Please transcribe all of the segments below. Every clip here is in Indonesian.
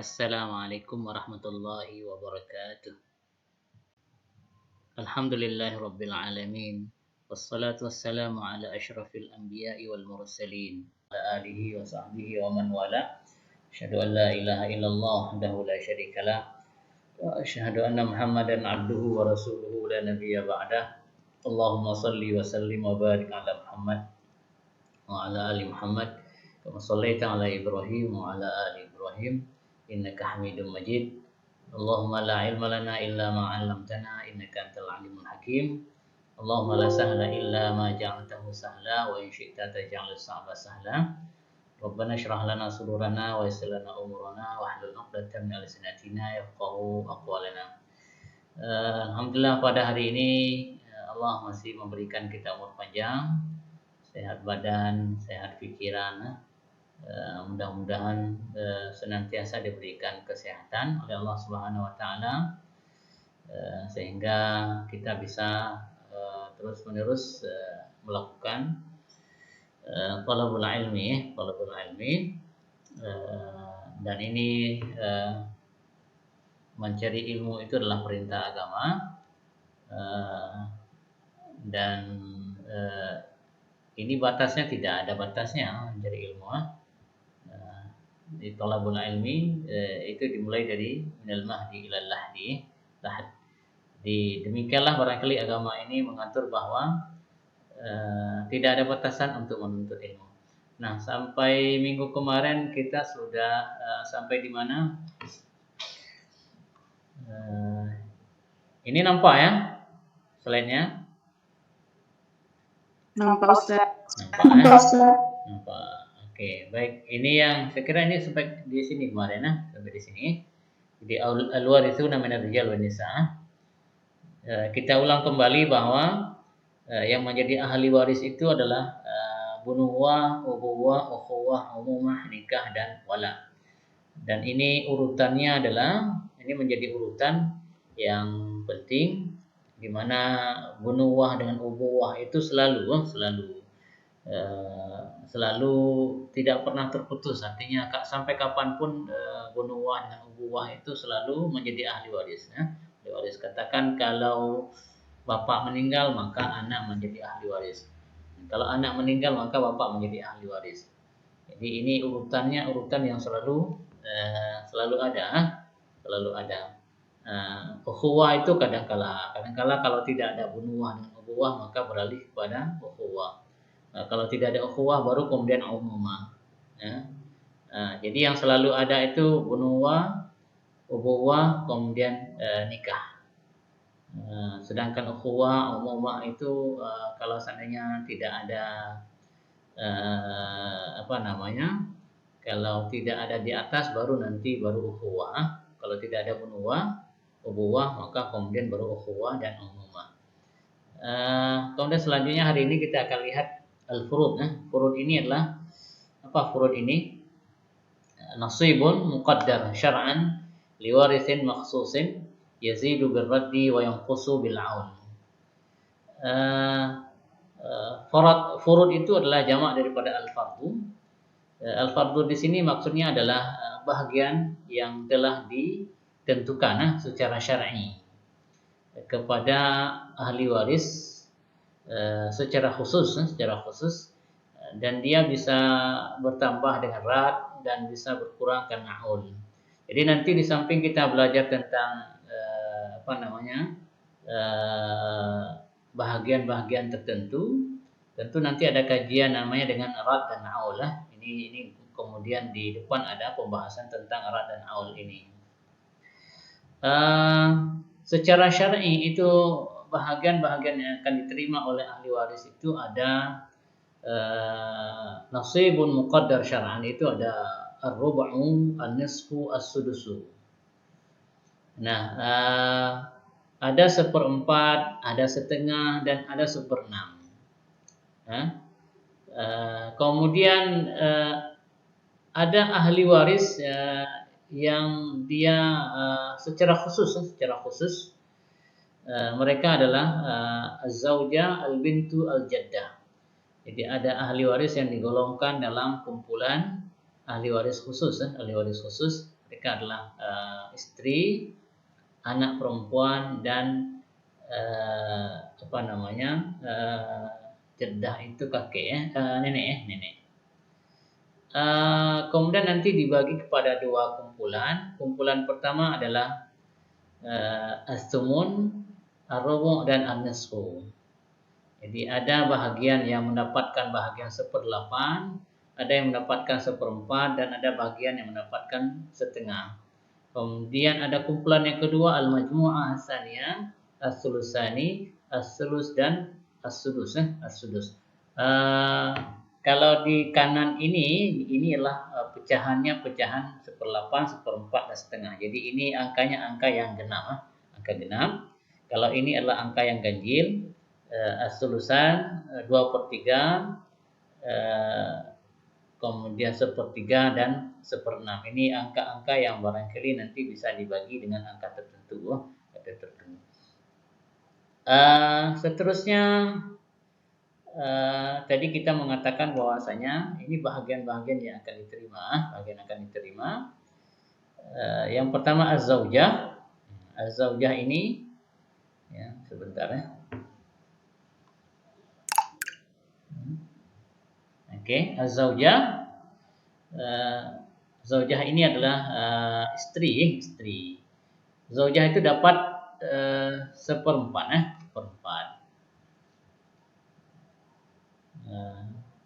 Assalamualaikum warahmatullahi wabarakatuh. Alhamdulillahi rabbil alamin. Wassalatu wassalamu ala asyrafil anbiya'i wal mursalin. Ala alihi wa sahbihi wa man wala. Asyhadu an la ilaha illallah wahdahu la syarikalah. Wa asyhadu anna Muhammadan abduhu wa rasuluhu la nabiyya ba'dah. Allahumma salli wa sallim wa barik ala Muhammad wa ala ali Muhammad. Kama shallaita ala Ibrahim wa ala ali Ibrahim. Innaka Hamidum Majid. Allahumma la ilma lana illa ma 'allamtana innaka antal alimul hakim. Allahumma la sahla illa ma ja'altahu sahla wa in syi'ta taj'alus sa'ba sahla. Rabbana shrah lana sudurana wa yassir lana umurana wahlul 'uqdatam min lisanatina yafqahu aqwalana. Alhamdulillah pada hari ini Allah masih memberikan kita umur panjang, sehat badan, sehat pikiran. Mudah-mudahan senantiasa diberikan kesehatan oleh Allah Subhanahu wa taala sehingga kita bisa terus-menerus melakukan talabul ilmi, dan ini mencari ilmu itu adalah perintah agama, dan ini batasnya tidak ada batasnya mencari ilmu. Di talabul ilmi itu dimulai dari minal mahdi ilal lahdi. Demikianlah barangkali agama ini mengatur bahwa tidak ada batasan untuk menuntut ilmu. Nah, sampai minggu kemarin kita sudah sampai di mana? Ini nampak ya slide-nya? Nampak Ustaz. Nampak. Oke, baik. Ini yang saya kira ini sampai di sini kemarin sampai di sini. Jadi al-warithuna minar rijal wan nisa. Kita ulang kembali bahwa yang menjadi ahli waris itu adalah bunuwah, ubuwah, ukhuwah, umumah, nikah dan wala. Dan ini urutannya adalah ini menjadi urutan yang penting di mana bunuwah dengan ubuwah itu selalu tidak pernah terputus. Artinya sampai kapanpun bunuwah dengan ubuwah itu selalu menjadi ahli waris. Ahli waris, katakan kalau bapak meninggal maka anak menjadi ahli waris. Kalau anak meninggal maka bapak menjadi ahli waris. Jadi ini urutannya urutan yang selalu ada. Ukhuwah itu kadangkala kalau tidak ada bunuwah dengan ubuwah maka beralih kepada ukhuwah. Kalau tidak ada ukhuwah baru kemudian umumah. Jadi yang selalu ada itu bunuwah, ubuwah, kemudian nikah. Sedangkan ukhuwah, umumah itu kalau seandainya tidak ada kalau tidak ada di atas baru ukhuwah. Kalau tidak ada bunuwah, ubuwah maka kemudian baru ukhuwah dan umumah. Kemudian selanjutnya hari ini kita akan lihat al-furud. Furud ini adalah apa? Furud ini nasibun muqaddar syar'an liwarithin makhsusin yazidu birraddi wa yanqusu bil aun. Furud itu adalah jamak daripada al-fardu. Al-fardu di sini maksudnya adalah bahagian yang telah ditentukan secara syar'i kepada ahli waris secara khusus, dan dia bisa bertambah dengan rad dan bisa berkurang karena aul. Jadi nanti di samping kita belajar tentang bahagian-bahagian tertentu, tentu nanti ada kajian namanya dengan rad dan aul. Ini kemudian di depan ada pembahasan tentang rad dan aul ini. Secara syar'i itu bahagian-bahagian yang akan diterima oleh ahli waris itu ada nasibun muqaddar syar'an, itu ada ar-rub'u, an-nisfu, as-sudusu. Nah, ada 1/4, ada setengah, dan ada 1/6. Kemudian ada ahli waris yang dia secara khusus mereka adalah az-zaujah, al-bintu, al-jaddah. Jadi ada ahli waris yang digolongkan dalam kumpulan ahli waris khusus. Ahli waris khusus mereka adalah istri, anak perempuan, dan jaddah itu kakek nenek. Kemudian nanti dibagi kepada dua kumpulan. Kumpulan pertama adalah as-sumun, ar-rubu' dan an-nisfu. Jadi ada bahagian yang mendapatkan bahagian 1/8, ada yang mendapatkan 1/4, dan ada bahagian yang mendapatkan setengah. Kemudian ada kumpulan yang kedua, al-majmu'ah as-saniyah, as-sulusani, as-sulus dan as-sudus. Kalau di kanan ini ialah pecahannya pecahan 1/8, 1/4 dan setengah. Jadi ini angkanya angka yang genap, angka genap. Kalau ini adalah angka yang ganjil, as-sulusan 2/3, kemudian 1/3 dan 1/6. Ini angka-angka yang barangkali nanti bisa dibagi dengan angka tertentu. Seterusnya tadi kita mengatakan bahwasanya ini bahagian-bahagian yang akan diterima. Yang pertama az-zaujah. Az-zaujah ini sebentar ya. Oke, az-zaujah. Zaujah ini adalah istri. Zaujah itu dapat 1/4.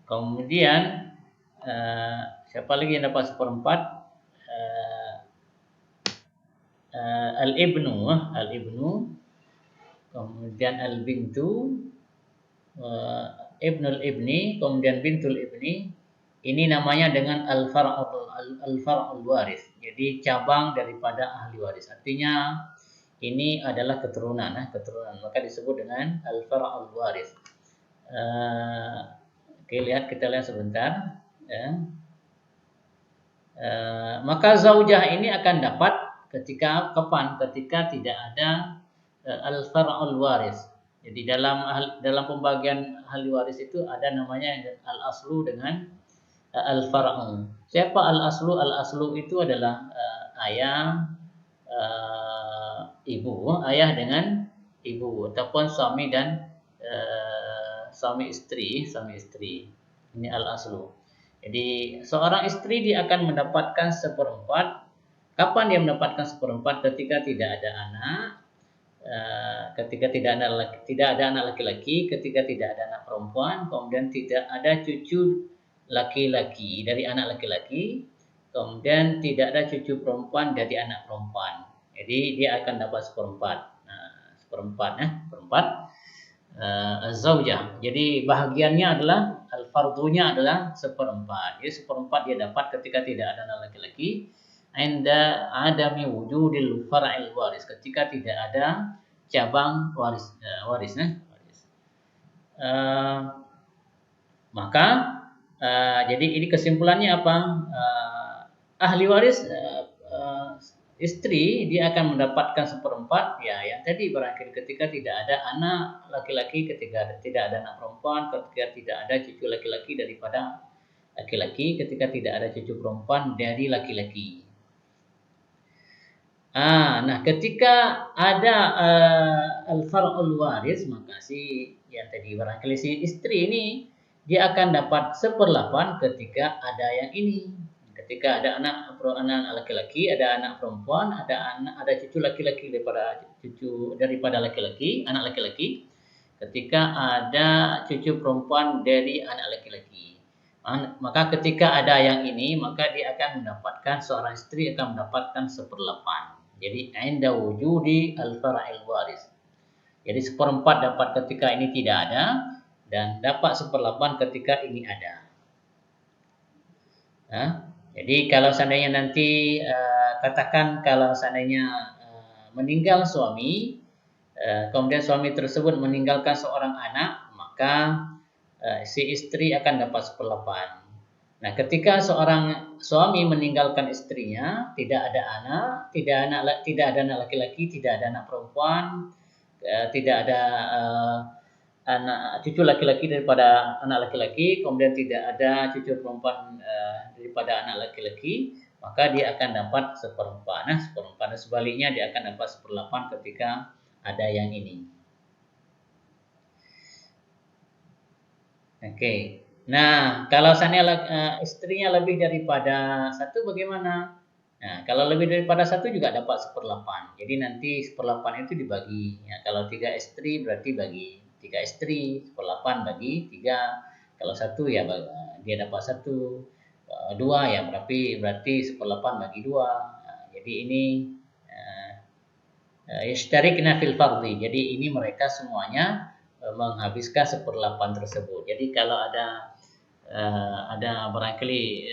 Kemudian siapa lagi yang dapat 1/4? Al-ibnu, kemudian al-bintu, ibnul ibni, kemudian bintul ibni. Ini namanya dengan al-far'ul waris. Jadi cabang daripada ahli waris. Artinya ini adalah keturunan. Maka disebut dengan al-far'ul waris. Oke, kita lihat sebentar. Maka zaujah ini akan dapat ketika tidak ada al-far'ul waris. Jadi dalam pembagian ahli waris itu ada namanya al-aslu dengan al-far'u. Siapa al-aslu? Al-aslu itu adalah ayah, ibu, ayah dengan ibu, ataupun suami dan suami istri. Ini al-aslu. Jadi seorang istri dia akan mendapatkan 1/4. Kapan dia mendapatkan 1/4? Ketika tidak ada anak, ketika tidak ada anak laki-laki, ketika tidak ada anak perempuan, kemudian tidak ada cucu laki-laki dari anak laki-laki, kemudian tidak ada cucu perempuan dari anak perempuan. Jadi dia akan dapat 1/4. Seperempat zaujah. Jadi bahagiannya adalah al-fardunya adalah 1/4. Jadi 1/4 dia dapat ketika tidak ada anak laki-laki. Inda adami wujudil far'il waris, ketika tidak ada cabang waris. Maka jadi ini kesimpulannya apa? Ahli waris istri dia akan mendapatkan 1/4 ya yang tadi barangkali ketika tidak ada anak laki-laki, ketika tidak ada anak perempuan, ketika tidak ada cucu laki-laki daripada laki-laki, ketika tidak ada cucu perempuan dari laki-laki. Nah ketika ada al-far'ul waris, maka yang tadi barangkali si istri ini dia akan dapat 1/8 ketika ada yang ini. Ketika ada anak laki-laki, ada anak perempuan, ada cucu laki-laki daripada laki-laki, anak laki-laki. Ketika ada cucu perempuan dari anak laki-laki. Maka ketika ada yang ini, maka dia akan mendapatkan, seorang istri akan mendapatkan 1/8. Jadi inda wujudi al-far'il waris. Jadi 1/4 dapat ketika ini tidak ada, dan dapat 1/8 ketika ini ada. Jadi kalau seandainya nanti katakan kalau seandainya meninggal suami, kemudian suami tersebut meninggalkan seorang anak, maka si istri akan dapat 1/8. Nah, ketika seorang suami meninggalkan istrinya, tidak ada anak laki-laki, tidak ada anak perempuan, tidak ada anak cucu laki-laki daripada anak laki-laki, kemudian tidak ada cucu perempuan daripada anak laki-laki, maka dia akan dapat 1/4. Nah, 1/4. Dan sebaliknya dia akan dapat 1/8 ketika ada yang ini. Oke. Nah, kalau seandainya istrinya lebih daripada satu bagaimana? Nah, kalau lebih daripada satu juga dapat 1/8. Jadi nanti 1/8 itu dibagi. Ya, kalau 3 istri berarti bagi 3 istri, 1/8 bagi 3. Kalau satu ya dia dapat 1. 2 ya berarti 1/8 bagi 2. Nah, jadi ini yashtarikna fil fardhi. Jadi ini mereka semuanya menghabiskan 1/8 tersebut. Jadi kalau ada barangkali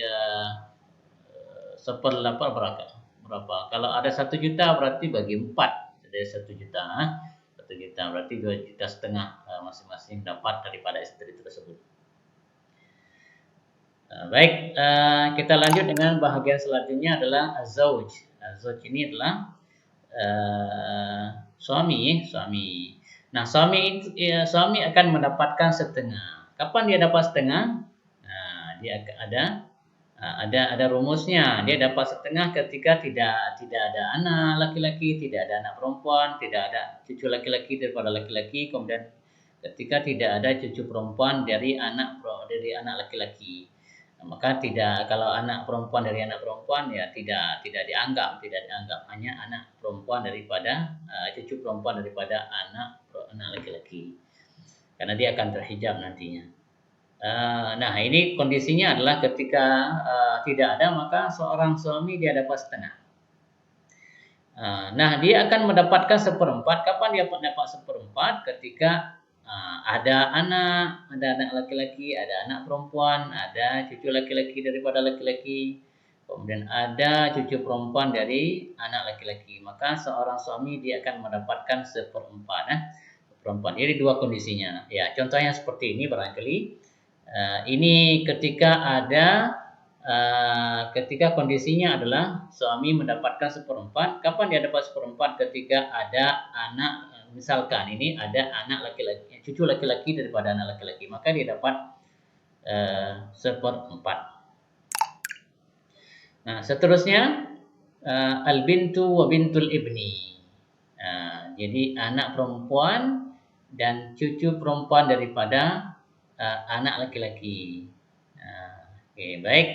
1/8 berapa? Kalau ada 1 juta berarti bagi 4. Jadi 1 juta. 1 juta berarti 2,5 juta masing-masing dapat daripada istri tersebut. Baik, kita lanjut dengan bahagian selanjutnya adalah az-zauj. Az-zauj ini adalah suami. Nah, suami akan mendapatkan setengah. Kapan dia dapat setengah? Nah, dia ada rumusnya. Dia dapat setengah ketika tidak ada anak laki-laki, tidak ada anak perempuan, tidak ada cucu laki-laki daripada laki-laki, kemudian ketika tidak ada cucu perempuan dari anak laki-laki. Maka kalau anak perempuan dari anak perempuan ya tidak dianggap hanya anak perempuan daripada cucu perempuan daripada anak laki-laki, karena dia akan terhijab nantinya. Nah, ini kondisinya adalah ketika tidak ada, maka seorang suami dia dapat setengah. Nah, dia akan mendapatkan 1/4. Kapan dia dapat 1/4? Ketika ada anak laki-laki, ada anak perempuan, ada cucu laki-laki daripada laki-laki, kemudian ada cucu perempuan dari anak laki-laki. Maka seorang suami dia akan mendapatkan 1/4. Perempuan. Jadi dua kondisinya. Ya, contohnya seperti ini barangkali. Ini ketika kondisinya adalah suami mendapatkan 1/4. Kapan dia dapat 1/4? Ketika ada anak. Misalkan ini ada anak laki-laki, cucu laki-laki daripada anak laki-laki, maka dia dapat 1/4. Nah, seterusnya al-bintu wa bintul ibni. Jadi anak perempuan dan cucu perempuan daripada anak laki-laki. Oke, baik.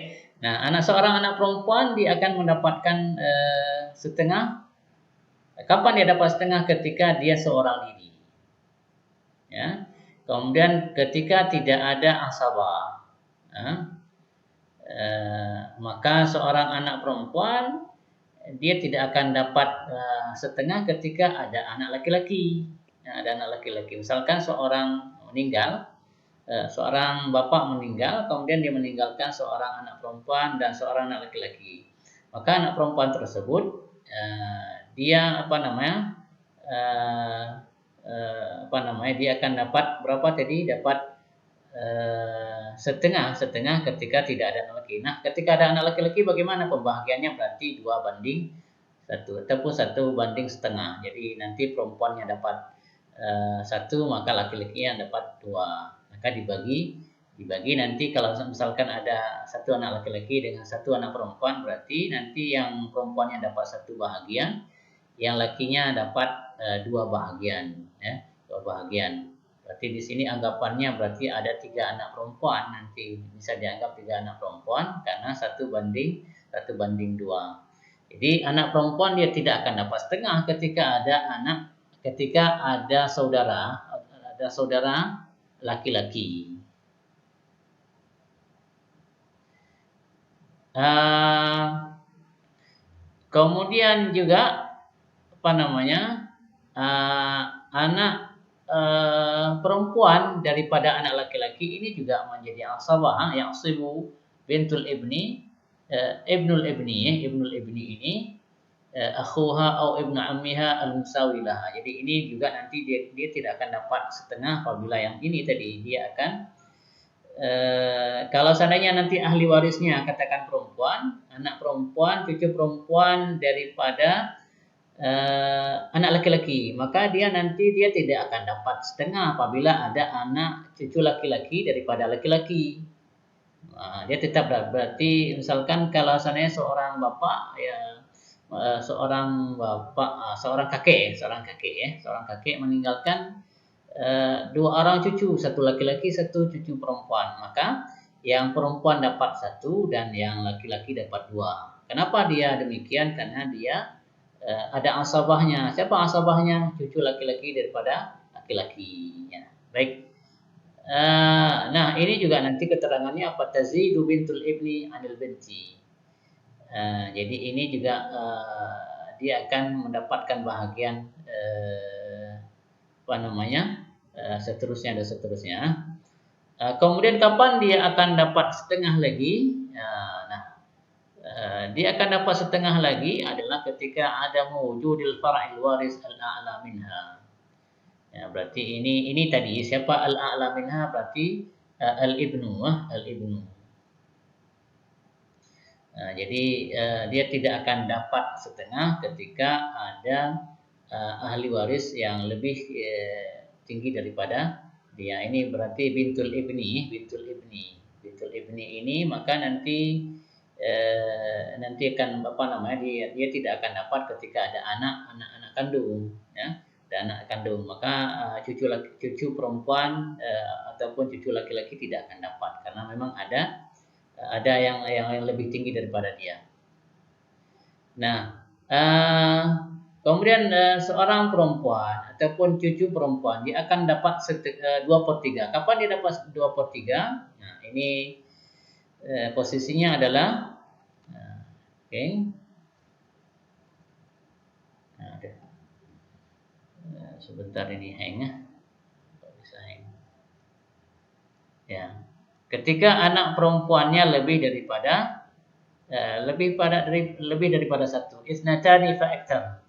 Nah, seorang anak perempuan dia akan mendapatkan setengah. Kapan dia dapat setengah? Ketika dia seorang diri. Ya. Kemudian ketika tidak ada asabah, maka seorang anak perempuan dia tidak akan dapat setengah ketika ada anak laki-laki. Misalkan seorang meninggal, seorang bapak meninggal, kemudian dia meninggalkan seorang anak perempuan dan seorang anak laki-laki. Maka anak perempuan tersebut dia dia akan dapat berapa tadi? Dapat setengah ketika tidak ada anak laki. Nah, ketika ada anak laki-laki bagaimana pembagiannya? Berarti 2/1 ataupun 1/setengah. Jadi nanti perempuannya dapat 1, maka laki-lakinya dapat 2. Maka dibagi nanti kalau misalkan ada 1 anak laki-laki dengan 1 anak perempuan, berarti nanti yang perempuannya dapat 1 bahagian, yang lakinya dapat 2 bahagian, ya, 2 bahagian. Berarti di sini anggapannya berarti ada 3 anak perempuan, nanti bisa dianggap 3 anak perempuan karena 1/2. Jadi anak perempuan dia tidak akan dapat setengah ketika ada saudara laki-laki. Kemudian juga anak perempuan daripada anak laki-laki ini juga menjadi asabah, ya'sibu bintul ibni, ibnul ibni ini akhuha atau ibnu ammiha al-musawi laha. Jadi ini juga nanti dia tidak akan dapat setengah apabila yang ini tadi dia akan kalau seandainya nanti ahli warisnya katakan perempuan, anak perempuan, cucu perempuan daripada anak laki-laki, maka dia tidak akan dapat setengah apabila ada anak cucu laki-laki daripada laki-laki. Dia tetap berarti misalkan kalau seandainya seorang bapak ya seorang kakek meninggalkan dua orang cucu, satu laki-laki, satu cucu perempuan, maka yang perempuan dapat satu dan yang laki-laki dapat dua. Kenapa dia demikian? Karena dia ada asabahnya. Siapa asabahnya? Cucu laki-laki daripada laki-laki. Ya. Baik. Nah, ini juga nanti keterangannya apa? Tazidu bintul ibni anil binti. Jadi ini juga dia akan mendapatkan bahagian apa namanya seterusnya dan seterusnya. Kemudian kapan dia akan dapat setengah lagi? Dia akan dapat setengah lagi adalah ketika ada mewujudil far'il waris al-a'la minha. Ya, berarti ini tadi siapa al-a'la minha berarti al-ibnu. Jadi dia tidak akan dapat setengah ketika ada ahli waris yang lebih tinggi daripada dia. Ini berarti bintul ibni. Bintul ibni ini maka nanti akan apa namanya dia tidak akan dapat ketika ada anak kandung, ya. Ada anak kandung, maka cucu perempuan ataupun cucu laki-laki tidak akan dapat karena memang ada yang lebih tinggi daripada dia. Nah, kemudian seorang perempuan ataupun cucu perempuan dia akan dapat 2/3. Kapan dia dapat 2/3? Nah, ini posisinya adalah oke. Nah, sebentar ini hang ya. Bisa hang. Ya. Ketika anak perempuannya lebih daripada satu, isnatani fa aktsar.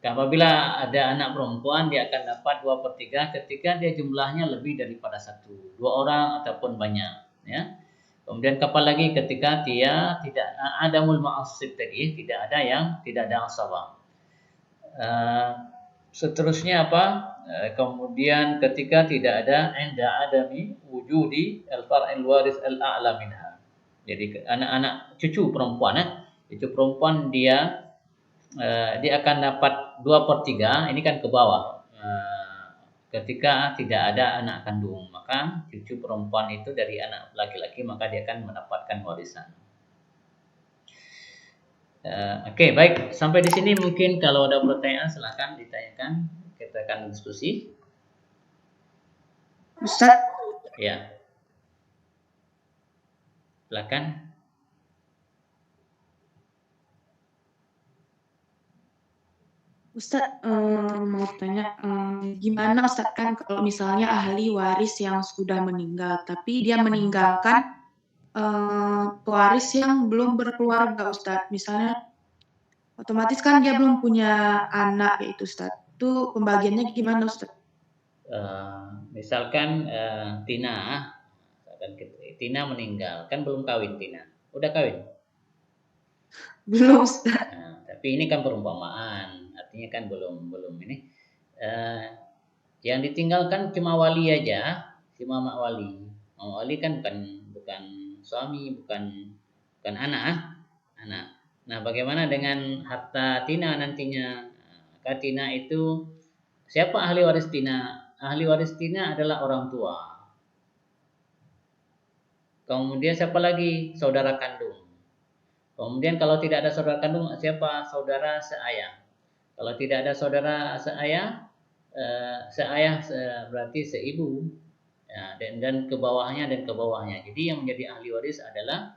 Apabila ada anak perempuan dia akan dapat 2/3 ketika dia jumlahnya lebih daripada satu, dua orang ataupun banyak, ya. Kemudian kapan lagi ketika dia tidak adamul ma'assib tadi, tidak ada asabah. Seterusnya apa? Kemudian ketika tidak ada adami wujudi al-far'il waris al-a'la minha. Jadi anak-anak cucu perempuan dia akan dapat 2/3, ini kan ke bawah. Ketika tidak ada anak kandung, maka cucu perempuan itu dari anak laki-laki maka dia akan mendapatkan warisan. Oke, baik. Sampai di sini mungkin kalau ada pertanyaan silakan ditanyakan. Kita akan diskusi. Ustaz? Ya. Silakan. Ustaz mau tanya, gimana Ustaz kan kalau misalnya ahli waris yang sudah meninggal, tapi dia meninggalkan pewaris yang belum berkeluarga Ustaz. Misalnya otomatis kan dia belum punya anak yaitu Ustaz. Itu pembagiannya gimana Ustaz? Misalkan Tina meninggal, kan belum kawin Tina. Udah kawin? Belum Ustaz. Tapi ini kan perumpamaan, artinya kan belum ini. Yang ditinggalkan cuma wali aja, cuma mak wali. Mak wali kan bukan suami, bukan anak. Nah, bagaimana dengan harta Tina nantinya? Maka Tina itu siapa ahli waris Tina? Ahli waris Tina adalah orang tua. Kemudian siapa lagi? Saudara kandung. Kemudian kalau tidak ada saudara kandung, siapa? Saudara seayah. Kalau tidak ada saudara seayah, berarti seibu. Ya, dan ke bawahnya. Jadi yang menjadi ahli waris adalah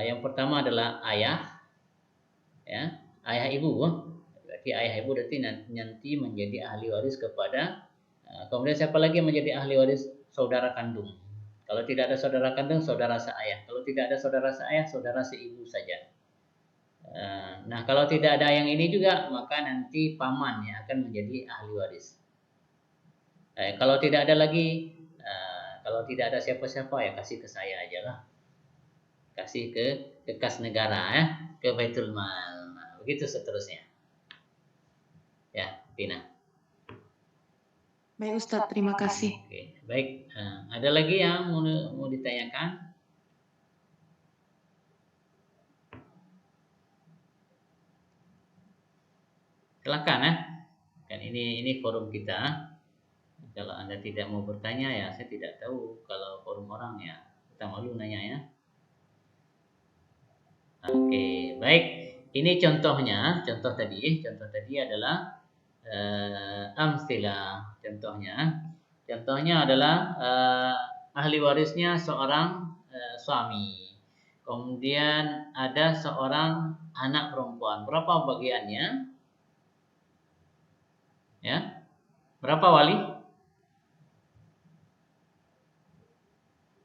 yang pertama adalah ayah, ya, ayah ibu. Berarti ayah ibu berarti nanti menjadi ahli waris kepada. Kemudian siapa lagi yang menjadi ahli waris? Saudara kandung. Kalau tidak ada saudara kandung, saudara seayah. Kalau tidak ada saudara seayah, saudara seibu saja. Nah, kalau tidak ada yang ini juga, maka nanti paman yang akan menjadi ahli waris. Kalau tidak ada lagi, kalau tidak ada siapa-siapa ya kasih ke saya aja lah. Kasih ke kas negara ya, ke Baitul Mal. Nah, begitu seterusnya. Ya, Tina. Baik Ustaz, terima kasih. Oke, baik. Ada lagi yang mau ditanyakan? Silakan kan ini forum kita. Kalau Anda tidak mau bertanya ya saya tidak tahu. Kalau forum orang ya kita malu nanya ya. Oke, baik. Ini contohnya, contoh tadi adalah amstilah. Contohnya adalah ahli warisnya seorang suami. Kemudian ada seorang anak perempuan. Berapa bagiannya? Ya, berapa wali?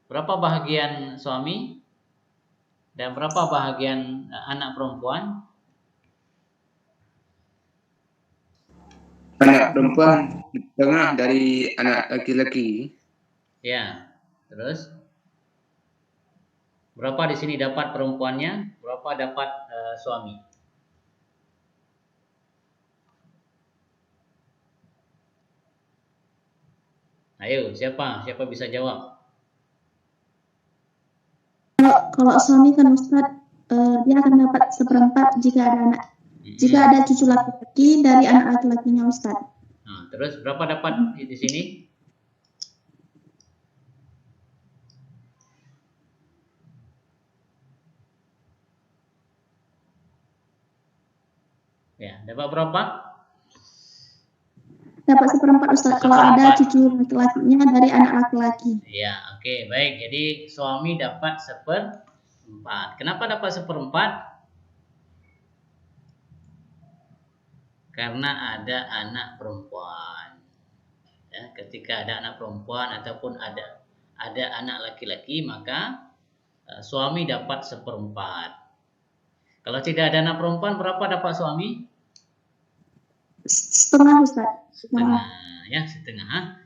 Berapa bahagian suami dan berapa bahagian anak perempuan? Anak perempuan setengah dari anak laki-laki. Ya, terus berapa di sini dapat perempuannya? Berapa dapat suami? Ayo, siapa bisa jawab? Kalau suami kan Ustadz, dia akan dapat seperempat jika ada anak. Jika ada cucu laki-laki dari anak laki-lakinya Ustadz. Nah, terus berapa dapat di sini? Ya, dapat berapa? Dapat seperempat Ustadz kalau ada cucu laki-lakinya dari anak laki-laki. Ya, oke, baik. Jadi suami dapat seperempat. Kenapa dapat seperempat? Karena ada anak perempuan. Ya, ketika ada anak perempuan ataupun ada anak laki-laki, maka suami dapat seperempat. Kalau tidak ada anak perempuan, berapa dapat suami? Setengah Ustadz. Setengah. Ya, setengah.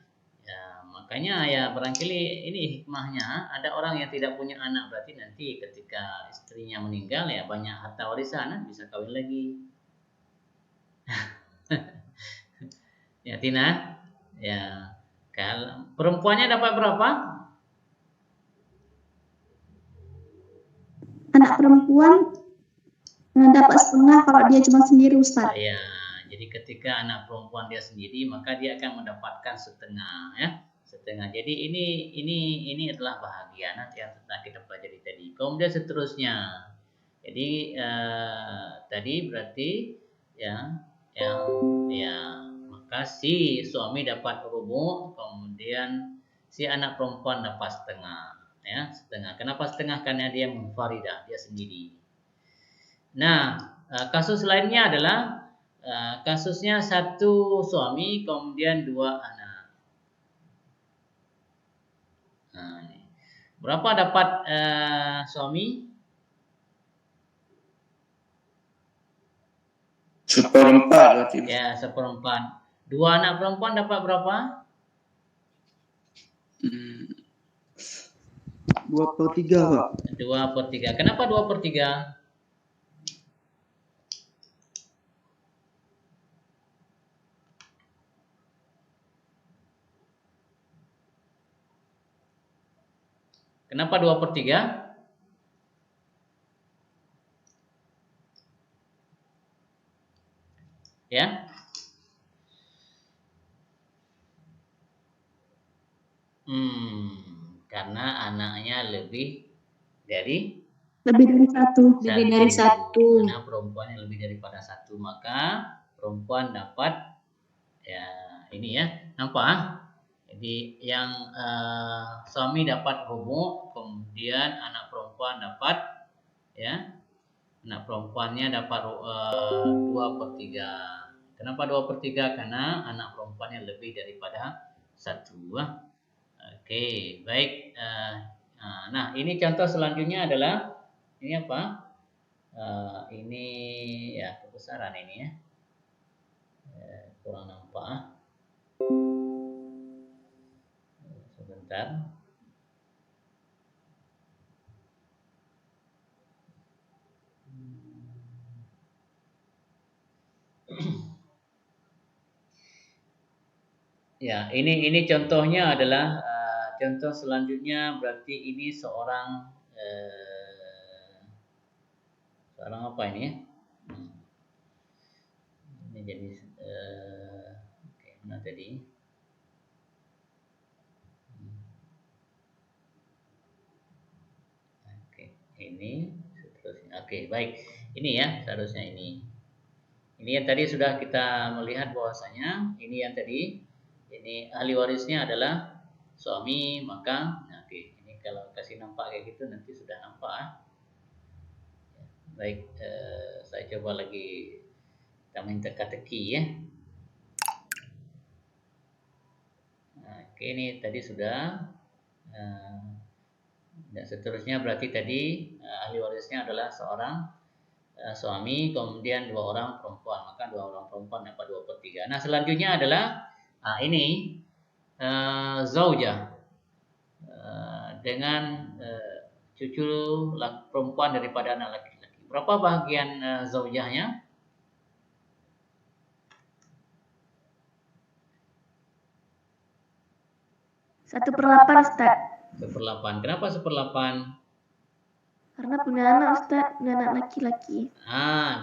Ya, makanya ya barangkali ini hikmahnya, ada orang yang tidak punya anak, berarti nanti ketika istrinya meninggal ya banyak harta warisan, bisa kawin lagi. Ya Tina, ya kalau perempuannya dapat berapa? Anak perempuan dapat setengah kalau dia cuma sendiri Ustadz. Ya, jadi ketika anak perempuan dia sendiri maka dia akan mendapatkan setengah ya. Setengah. Jadi ini adalah bahagia nanti yang telah kita pelajari tadi. Kemudian seterusnya. Jadi tadi berarti ya maka si suami dapat rubu, kemudian si anak perempuan dapat setengah ya, setengah. Kenapa setengah? Karena dia munfaridah, dia sendiri. Nah, kasus lainnya adalah kasusnya satu suami kemudian dua anak. Nah, ini. Berapa dapat suami? Seperempat berarti. Ya, seperempat. Dua anak perempuan dapat berapa? 2/3 Pak. 2/3. Kenapa 2/3? Kenapa 2/3? Ya. Karena anaknya lebih dari satu. Lebih dari satu. Karena perempuan yang lebih daripada satu, maka perempuan dapat ya ini ya, nampak? Jadi yang suami dapat rubu, kemudian anak perempuan dapat ya, anak perempuannya dapat 2/3. Kenapa 2/3? Karena anak perempuannya lebih daripada satu. Oke, baik. Nah, ini contoh selanjutnya adalah ini apa? Ini ya kebesaran ini ya. Kurang nampak. Sebentar. Ya, ini contohnya adalah contoh selanjutnya berarti ini seorang apa ini ya? Ini Jadi oke, mana tadi? Oke, ini seterusnya. Oke, baik. Ini ya, seharusnya ini. Ini yang tadi sudah kita melihat bahwasanya ini yang tadi, ini ahli warisnya adalah suami, maka nah, oke, ini kalau kasih nampak kayak gitu nanti sudah nampak. Baik, saya coba lagi tambahin teka-teki ya. Oke, ini tadi sudah. Dan seterusnya berarti tadi ahli warisnya adalah seorang suami, kemudian 2 orang perempuan, maka 2 orang perempuan dapat 2/3. Nah, selanjutnya adalah ini zaujah dengan cucu perempuan daripada anak laki-laki. Berapa bagian zaujahnya? Satu per 8, Ustaz. 1/8. Kenapa 1/8? Karena punya anak, Ustaz, punya anak laki-laki.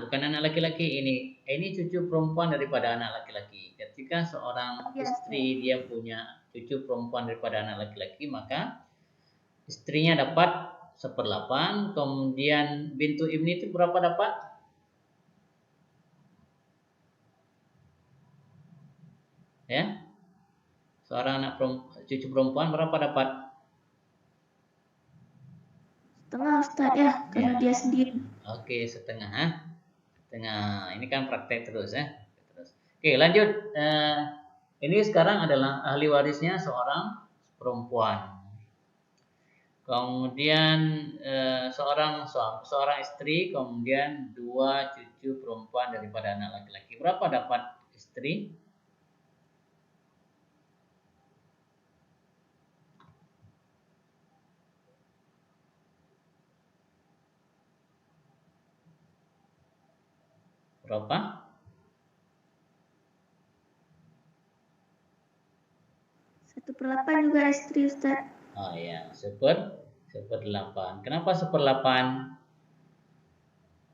Bukan anak laki-laki ini cucu perempuan daripada anak laki-laki. Ketika seorang istri dia punya cucu perempuan daripada anak laki-laki, maka istrinya dapat 1/8, kemudian bintu ibni itu berapa dapat? Ya. Seorang anak cucu perempuan berapa dapat? Setengah, Ustaz, ya, karena dia sendiri. Oke, setengah. Setengah. Ini kan praktek terus ya. Terus. Oke, lanjut. Ini sekarang adalah ahli warisnya seorang perempuan. Kemudian seorang istri, kemudian 2 cucu perempuan daripada anak laki-laki. Berapa dapat istri? Berapa? 1/8 juga istri, Ustaz. Oh ya, 1/8. Kenapa 1/8?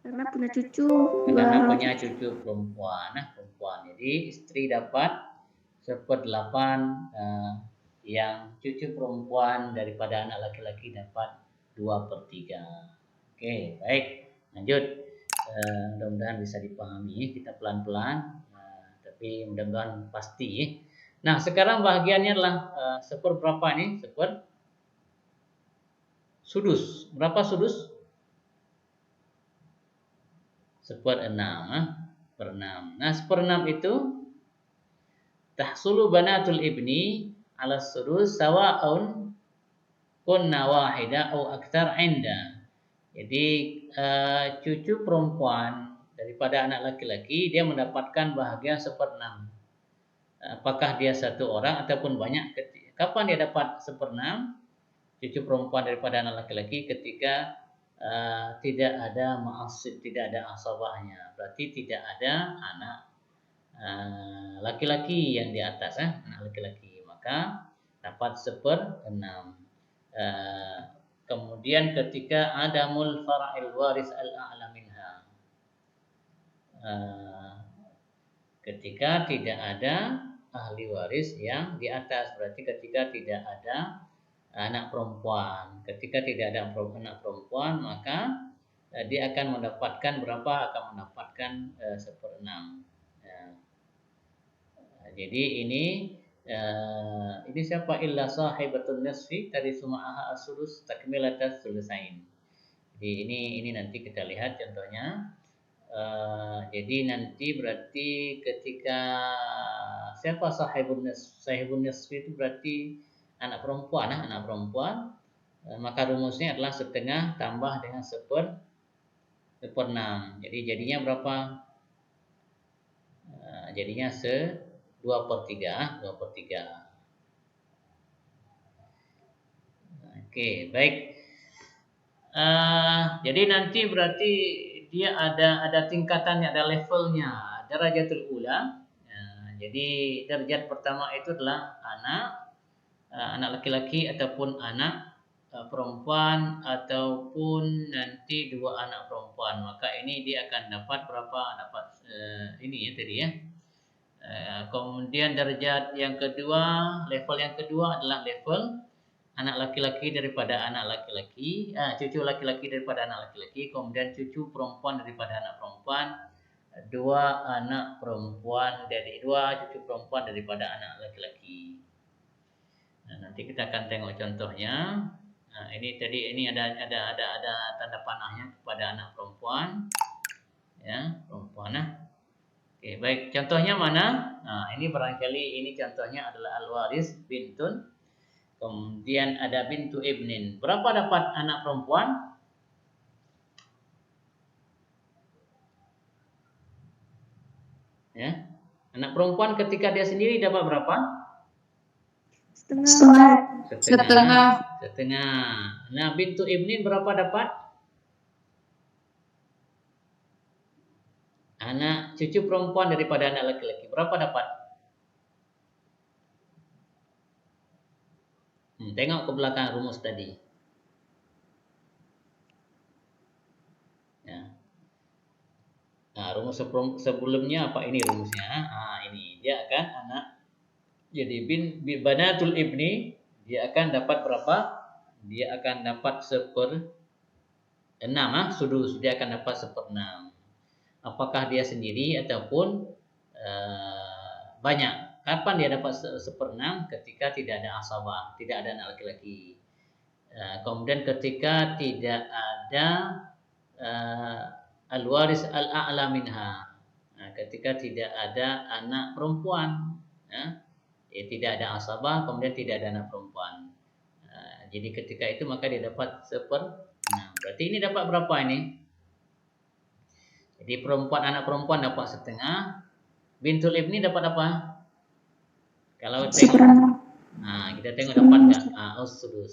Karena punya cucu. Karena punya cucu perempuan. Jadi istri dapat 1/8, yang cucu perempuan daripada anak laki-laki dapat 2/3. Oke, baik. Lanjut. Mudah-mudahan bisa dipahami. Kita pelan-pelan, tapi mudah-mudahan pasti. Nah, sekarang bahagiannya adalah seperberapa nih? Sudus. Berapa sudus? 1/6. Per 6. Nah, 1/6 itu tahsulu banatul ibni ala sudus sawa'un kunna wahida au aktar inda. Jadi cucu perempuan daripada anak laki-laki dia mendapatkan bahagian 1/6. Apakah dia satu orang ataupun banyak? Kapan dia dapat 1/6? Cucu perempuan daripada anak laki-laki ketika tidak ada ma'asib, tidak ada asabahnya. Berarti tidak ada anak laki-laki yang di atas, anak laki-laki. Maka dapat 1/6. Kemudian ketika adamul fara'il waris al-a'la minha, ketika tidak ada ahli waris yang di atas, berarti ketika tidak ada anak perempuan. Ketika tidak ada anak perempuan, maka dia akan mendapatkan berapa? Akan mendapatkan 1/6. Jadi ini siapa? Illa sahibatun nisfi tadi suma'aha as-sulus takmilatas sulusain. Jadi ini nanti kita lihat contohnya. Jadi nanti berarti ketika siapa sahibun nisfi itu berarti anak perempuan, maka rumusnya adalah setengah tambah dengan 1/6. Jadi jadinya berapa? Jadinya 2/3. Oke, baik. Jadi nanti berarti dia ada tingkatannya, ada levelnya, darajatul ula. Jadi derajat pertama itu adalah anak laki-laki ataupun anak perempuan ataupun nanti 2 anak perempuan, maka ini dia akan dapat berapa? Dapat ini ya tadi ya. Kemudian derajat yang kedua, level yang kedua adalah level anak laki-laki daripada anak laki-laki, cucu laki-laki daripada anak laki-laki, kemudian cucu perempuan daripada anak perempuan, 2 anak perempuan dari 2 cucu perempuan daripada anak laki-laki. Nah, nanti kita akan tengok contohnya. Nah, ini tadi ini ada tanda panahnya kepada anak perempuan, ya perempuan. Oke, baik. Contohnya mana? Nah, ini barangkali ini contohnya adalah al-waris bintun. Kemudian ada bintu ibnin. Berapa dapat anak perempuan? Ya. Anak perempuan ketika dia sendiri dapat berapa? Setengah. Nah, bintu ibnin berapa dapat? Anak cucu perempuan daripada anak laki-laki. Berapa dapat? Tengok ke belakang rumus tadi. Ya. Nah, rumus sebelumnya apa ini rumusnya? Ini dia akan anak. Jadi banatul ibni dia akan dapat berapa? Dia akan dapat 1/6 sudus. Dia akan dapat 1/6. Apakah dia sendiri ataupun banyak? Kapan dia dapat 1/6? Ketika tidak ada asabah, tidak ada anak laki-laki. Kemudian ketika tidak ada al-waris al-a'la minha. Ketika tidak ada anak perempuan, tidak ada asabah, kemudian tidak ada anak perempuan. Jadi ketika itu maka dia dapat 1/6. Berarti ini dapat berapa ini? Jadi anak perempuan dapat 1/2. Bintul ibni dapat apa? Kalau tengok, kita tengok dapat enggak? As-sudus.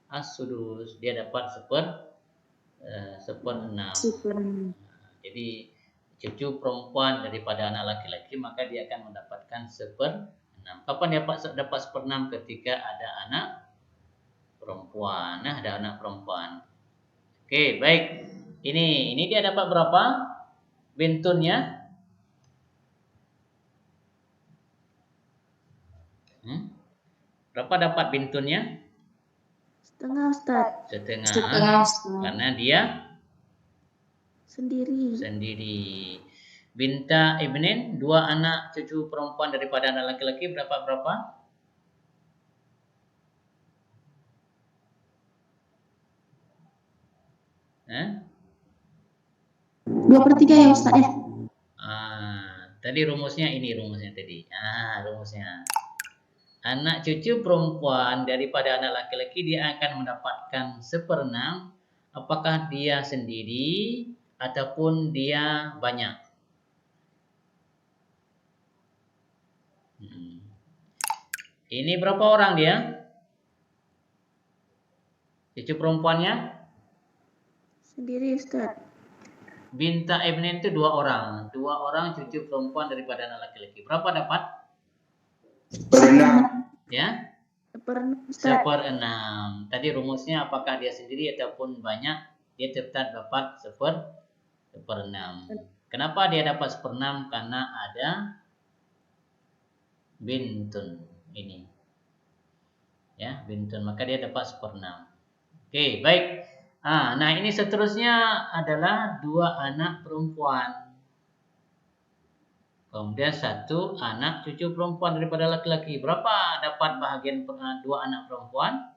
As-sudus dia dapat 1/6. Jadi cucu perempuan daripada anak laki-laki maka dia akan mendapatkan 1/6. Kapan dia dapat 1/6? Ketika ada anak perempuan. Ada anak perempuan. Oke, baik. Ini dia dapat berapa? Bintunnya? Berapa dapat bintunnya? Setengah, Ustaz. Setengah. Karena dia Sendiri. Binta ibnin, 2 anak cucu perempuan daripada anak laki-laki berapa? 2/3 ya, Ustaz ya. Tadi rumusnya tadi. Rumusnya. Anak cucu perempuan daripada anak laki-laki dia akan mendapatkan 1/6 apakah dia sendiri ataupun dia banyak. Ini berapa orang dia? Cucu perempuannya? Sendiri, Ustaz. Binta ibnin itu 2 orang. 2 orang cucu perempuan daripada anak laki-laki. Berapa dapat? 1/6. Ya? 1/6. Tadi rumusnya apakah dia sendiri ataupun banyak, dia tetap dapat 1/6. Kenapa dia dapat 1/6? Karena ada bintun ini. Ya, bintun, maka dia dapat 1/6. Oke, baik. Nah, ini seterusnya adalah 2 anak perempuan. Kemudian 1 anak cucu perempuan daripada laki-laki. Berapa dapat bahagian 2 anak perempuan?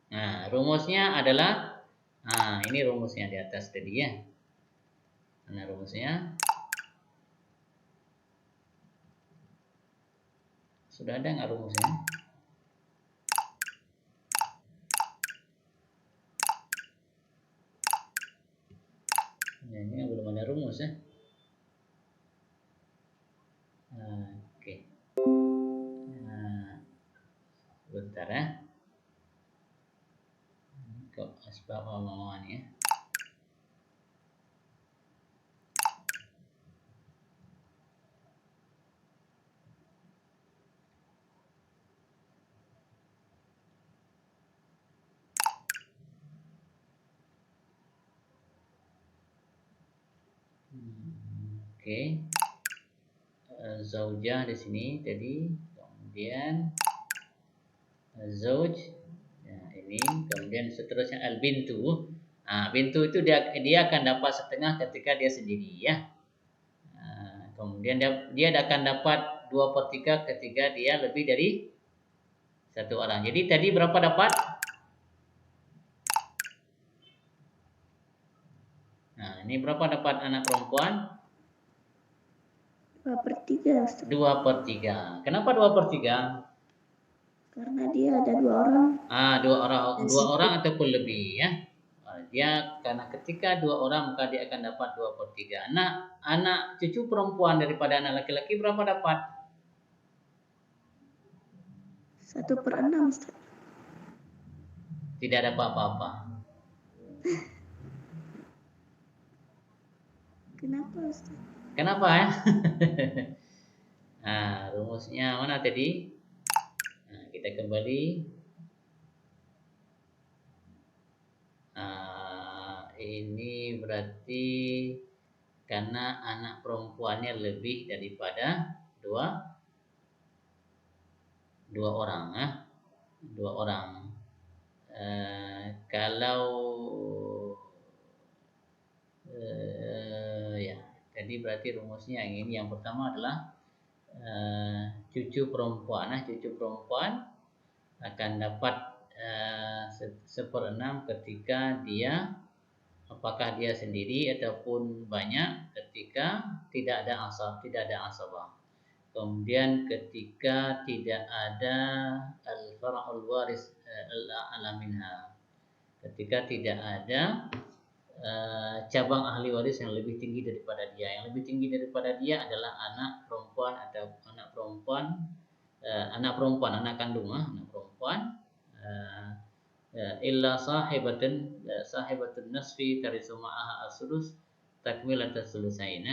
Nah, rumusnya adalah ini rumusnya di atas tadi ya. Nah, rumusnya sudah ada nggak rumusnya? Ini belum ada rumus ya. Oke. Bentar ya. Kok asbab omongan ya. Oke. Zaujah di sini tadi, kemudian zauj, ya, ini, kemudian seterusnya al-bintu. Bintu itu dia akan dapat setengah ketika dia sendiri, ya. Kemudian dia akan dapat 2/3 ketika dia lebih dari satu orang. Jadi tadi berapa dapat? Nah, ini berapa dapat anak perempuan? 2/3, Ustaz. 2/3. Kenapa 2/3? Karena dia ada 2 orang. Dua orang ataupun lebih, ya. Dia karena ketika 2 orang maka dia akan dapat 2/3. Anak cucu perempuan daripada anak laki-laki berapa dapat? 1/6, Ustaz. Tidak dapat apa-apa. Kenapa, Ustaz? Kenapa, ya? Rumusnya mana tadi? Kita kembali. Ini berarti karena anak perempuannya lebih daripada dua orang, dua orang. Kalau ya, jadi berarti rumusnya yang pertama adalah cucu perempuan akan dapat 1/6 ketika dia, apakah dia sendiri ataupun banyak, ketika tidak ada asabah. Kemudian ketika tidak ada al-far'ul waris al-a'la minha, ketika tidak ada cabang ahli waris yang lebih tinggi daripada dia. Yang lebih tinggi daripada dia adalah anak perempuan atau anak kandung, anak perempuan. Illa sahibatun nasfi tarisu ma'aha as-sulus takmilat as-sulusain.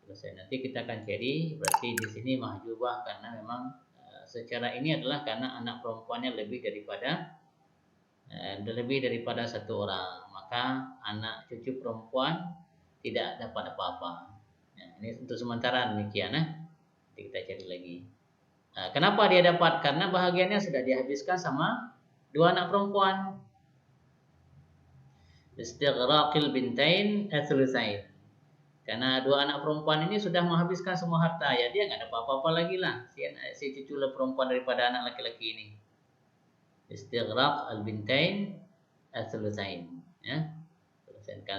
Selesai. Nanti kita akan cari, berarti di sini mahjubah karena memang secara ini adalah karena anak perempuannya lebih daripada satu orang, maka anak cucu perempuan tidak dapat apa-apa. Ini untuk sementara demikian. Nanti kita cari lagi. Kenapa dia dapat? Karena bahagiannya sudah dihabiskan sama 2 anak perempuan. Istighraqil bintain athulutsain. Karena 2 anak perempuan ini sudah menghabiskan semua harta, ya dia nggak ada apa-apa lagi lah si cucu perempuan daripada anak laki-laki ini. Istighraq al-bintain athulutsain, ya.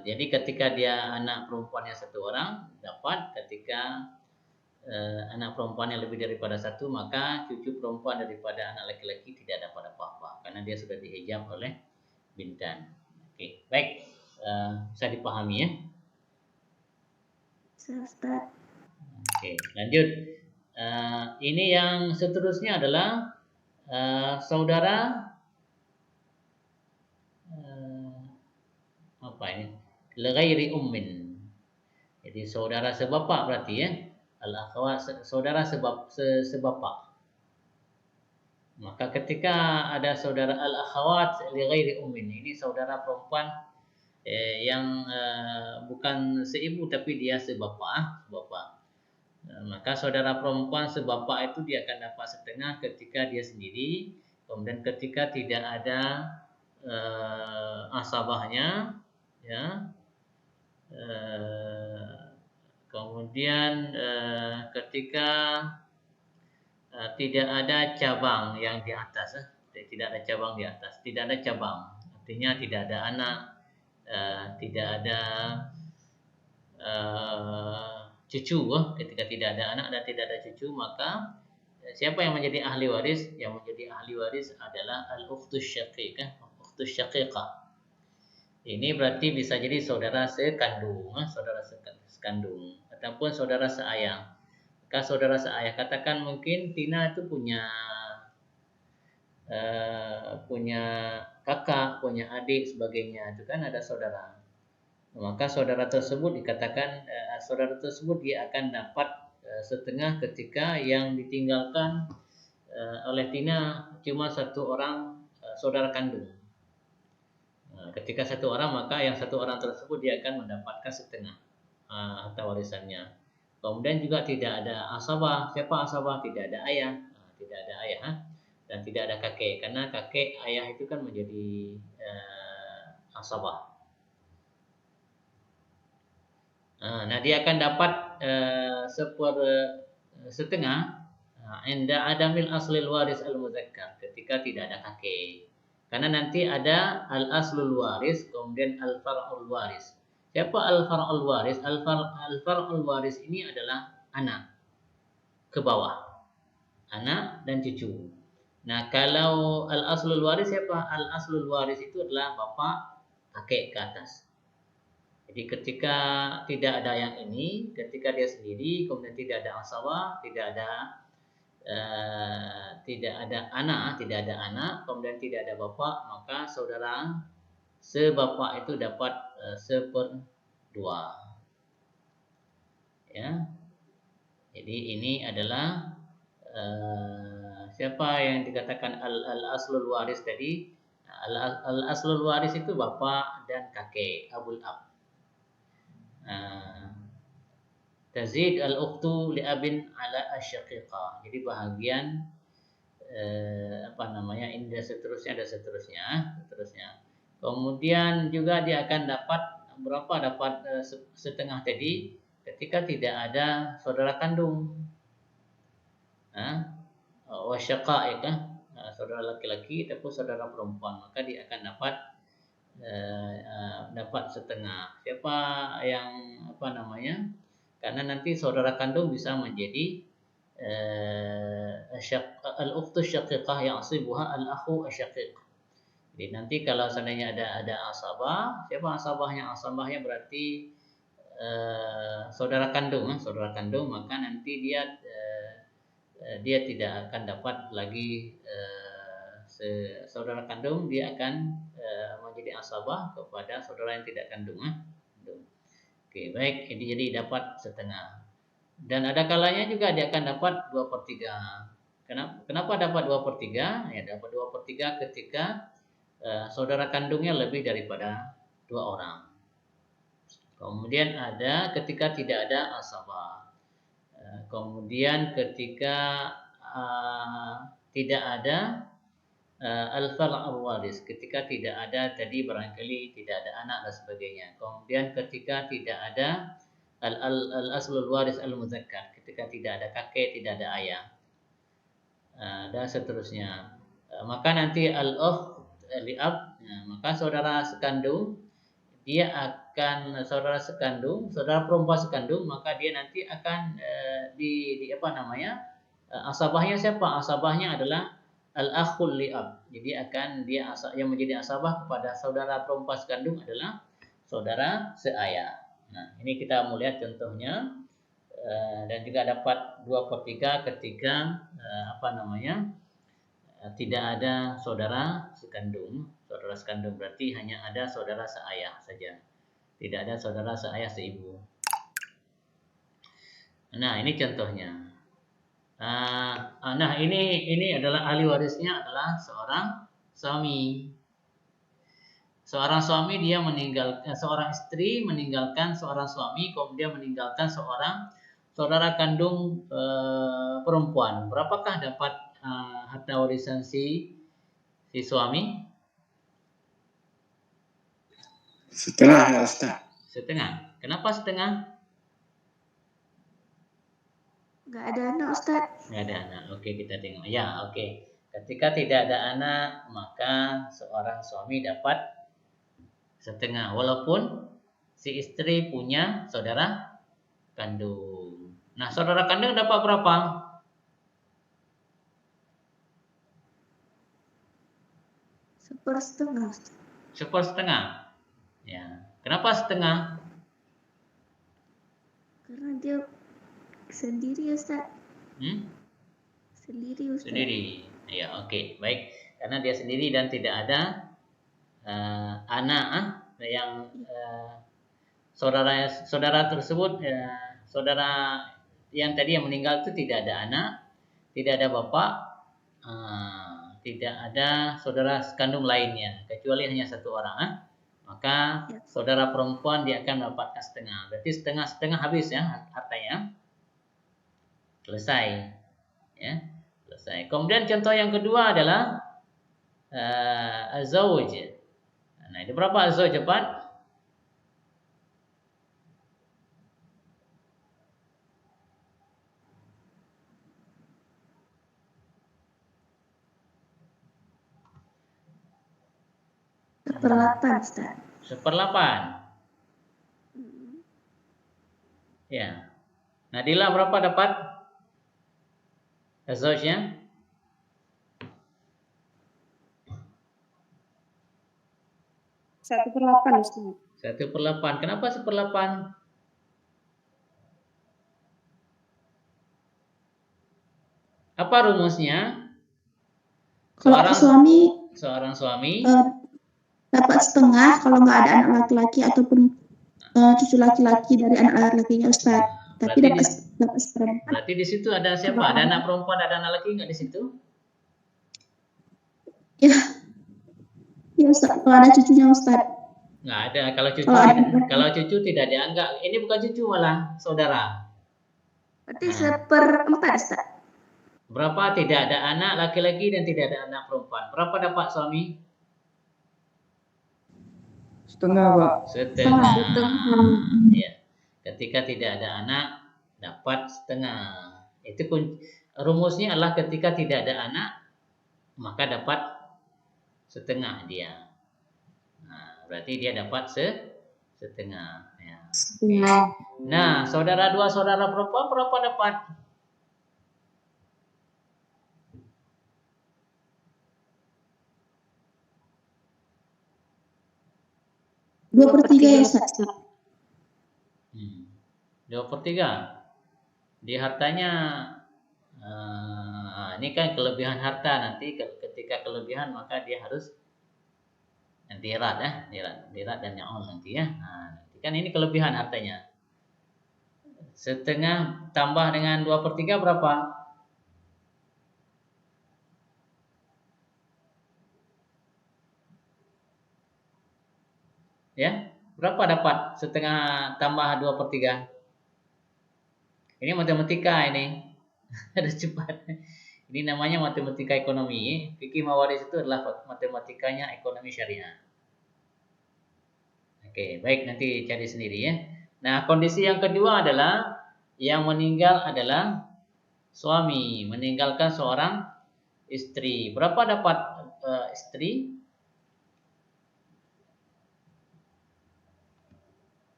Jadi ketika dia anak perempuannya 1 orang dapat, ketika anak perempuannya lebih daripada 1, maka cucu perempuan daripada anak laki-laki tidak dapat apa-apa karena dia sudah dihijab oleh bintan. Oke, baik, bisa dipahami, ya. Ustaz. Oke, lanjut. Ini yang seterusnya adalah saudara apa ini? Lighairi ummin. Jadi saudara sebapak berarti, ya. Al-akhwat saudara sebapak. Maka ketika ada saudara al-akhawat lighairi ummin, ini saudara perempuan yang bukan seibu tapi dia sebapak. Maka saudara perempuan sebapak itu dia akan dapat setengah ketika dia sendiri. Kemudian ketika tidak ada asabahnya, ya. Kemudian ketika tidak ada cabang yang di atas, tidak ada cabang di atas, tidak ada cabang, artinya tidak ada anak, tidak ada cucu. Ketika tidak ada anak dan tidak ada cucu, maka siapa yang menjadi ahli waris? Yang menjadi ahli waris adalah al-ukhtus syaqiqah. Ini berarti bisa jadi saudara sekandung, ataupun saudara seayah. Maka saudara seayah, katakan mungkin Tina itu punya kakak, punya adik, sebagainya. Itu kan ada saudara. Maka saudara tersebut dikatakan saudara tersebut dia akan dapat setengah ketika yang ditinggalkan oleh Tina cuma 1 orang saudara kandung. Ketika 1 orang, maka yang 1 orang tersebut dia akan mendapatkan setengah. harta warisannya. Kemudian juga tidak ada asabah. Siapa asabah? Tidak ada ayah, tidak ada ayah dan tidak ada kakek, karena kakek ayah itu kan menjadi asabah. Nah, dia akan dapat setengah inda adamil aslil waris al-muzakkar, ketika tidak ada kakek. Karena nanti ada al-aslul waris, kemudian al-far'ul waris. Siapa al-far'ul waris? Al-far'ul waris ini adalah anak ke bawah, anak dan cucu. Nah, kalau al-aslul waris siapa? Al-aslul waris itu adalah bapak, kakek ke atas. Jadi ketika tidak ada yang ini, ketika dia sendiri, kemudian tidak ada asabah, tidak ada anak, kemudian tidak ada bapak, maka saudara sebapak itu dapat 1/2. Ya. Jadi ini adalah siapa yang dikatakan al-aslul waris tadi? Al-aslul waris itu bapak dan kakek, abul ab. Tazid al-ukhtu li abin ala asyaqiqah. Jadi bahagian ini seterusnya. Kemudian juga dia akan dapat berapa? Dapat setengah tadi ketika tidak ada saudara kandung. Wa syaqa'iqah, saudara laki-laki ataupun saudara perempuan, maka dia akan dapat setengah. Siapa yang karena nanti saudara kandung bisa menjadi al-ukhtu syaqiqah ya'sibuha al-akhu asyaqiq. Jadi nanti kalau seandainya ada asabah, siapa asabahnya? Asabahnya berarti saudara kandung, maka nanti dia tidak akan dapat lagi saudara kandung, dia akan menjadi asabah kepada saudara yang tidak kandung. Oke, baik. Jadi dapat setengah. Dan ada kalanya juga dia akan dapat 2/3. Kenapa dapat 2/3? Ya, dapat 2/3 ketika saudara kandungnya lebih daripada 2 orang. Kemudian ada ketika tidak ada asabah. Kemudian ketika tidak ada al-far'ul waris, ketika tidak ada tadi barangkali tidak ada anak dan sebagainya. Kemudian ketika tidak ada al-aslul waris al-muzakkar, ketika tidak ada kakek, tidak ada ayah, dan seterusnya. Maka nanti al-ukht li'ab, maka saudara sekandung, saudara perempuan sekandung, maka dia nanti akan asabahnya siapa? Asabahnya adalah al-akhul li'ab. Jadi yang menjadi asabah kepada saudara perempuan sekandung adalah saudara seayah. Nah, ini kita mau lihat contohnya, dan juga dapat 2/3 ketika tidak ada saudara sekandung. Saudara sekandung berarti hanya ada saudara seayah saja, tidak ada saudara seayah seibu. Nah, ini contohnya. Nah, ini adalah ahli warisnya adalah seorang suami. Seorang suami dia meninggalkan, seorang istri meninggalkan seorang suami, kemudian meninggalkan seorang saudara kandung perempuan. Berapakah dapat harta warisan si suami? Setengah, ya Ustaz. Setengah. Kenapa setengah? Nggak ada anak, Ustaz. Nggak ada anak. Oke, kita tengok. Ya, oke. Ketika tidak ada anak, maka seorang suami dapat setengah, walaupun si istri punya saudara kandung. Nah, saudara kandung dapat berapa? Sepersetengah. Sepersetengah. Ya. Kenapa setengah? Karena dia sendiri, Ustaz. Sendiri, Ustaz. Sendiri. Ya, oke. Baik. Karena dia sendiri dan tidak ada anak yang saudara tersebut, saudara yang tadi yang meninggal itu tidak ada anak, tidak ada bapak, tidak ada saudara kandung lainnya, kecuali hanya satu orang. maka Ya. saudara perempuan dia akan mendapatkan setengah. Berarti setengah habis ya hartanya. Selesai. Ya, selesai. Kemudian contoh yang kedua adalah az-zawj. Nah, itu berapa az-zawj cepat? Seperlapan, Ustaz. 1/8. Ya. Nadila berapa dapat az-zawjnya? 1/8, Ustaz. 1/8. Kenapa 1/8? Apa rumusnya? Kalau Seorang suami dapat setengah kalau nggak ada anak laki-laki ataupun cucu laki-laki dari anak laki-lakinya Ustaz. Tapi dapat seperempat. Berarti di situ ada siapa? Ada anak perempuan, ada anak laki nggak di situ? Ya, Ustaz. Kalau ada cucunya Ustaz. Nggak ada. Kalau cucu tidak dianggap. Ini bukan cucu malah saudara. Berarti seperempat Ustaz. Berapa? Tidak ada anak laki-laki dan tidak ada anak perempuan. Berapa dapat suami? Setengah, Pak. Setengah. Ya. Ketika tidak ada anak dapat setengah. Itu rumusnya adalah ketika tidak ada anak maka dapat setengah dia. Nah, berarti dia dapat setengah. Ya. Nah, saudara dua saudara perempuan berapa dapat? Dua per tiga ya Ustaz. 2/3. Di hartanya ini kan kelebihan harta, nanti ketika kelebihan maka dia harus dirat dan nyaul nanti ya. Nah, nanti kan ini kelebihan hartanya. Setengah tambah dengan 2/3 berapa? Ya, berapa dapat setengah tambah 2/3? Ini matematika ini. Harus cepat. Ini namanya matematika ekonomi. Fikih mawaris itu adalah matematikanya ekonomi syariah. Oke, baik, nanti cari sendiri ya. Nah, kondisi yang kedua adalah yang meninggal adalah suami, meninggalkan seorang istri. Berapa dapat istri?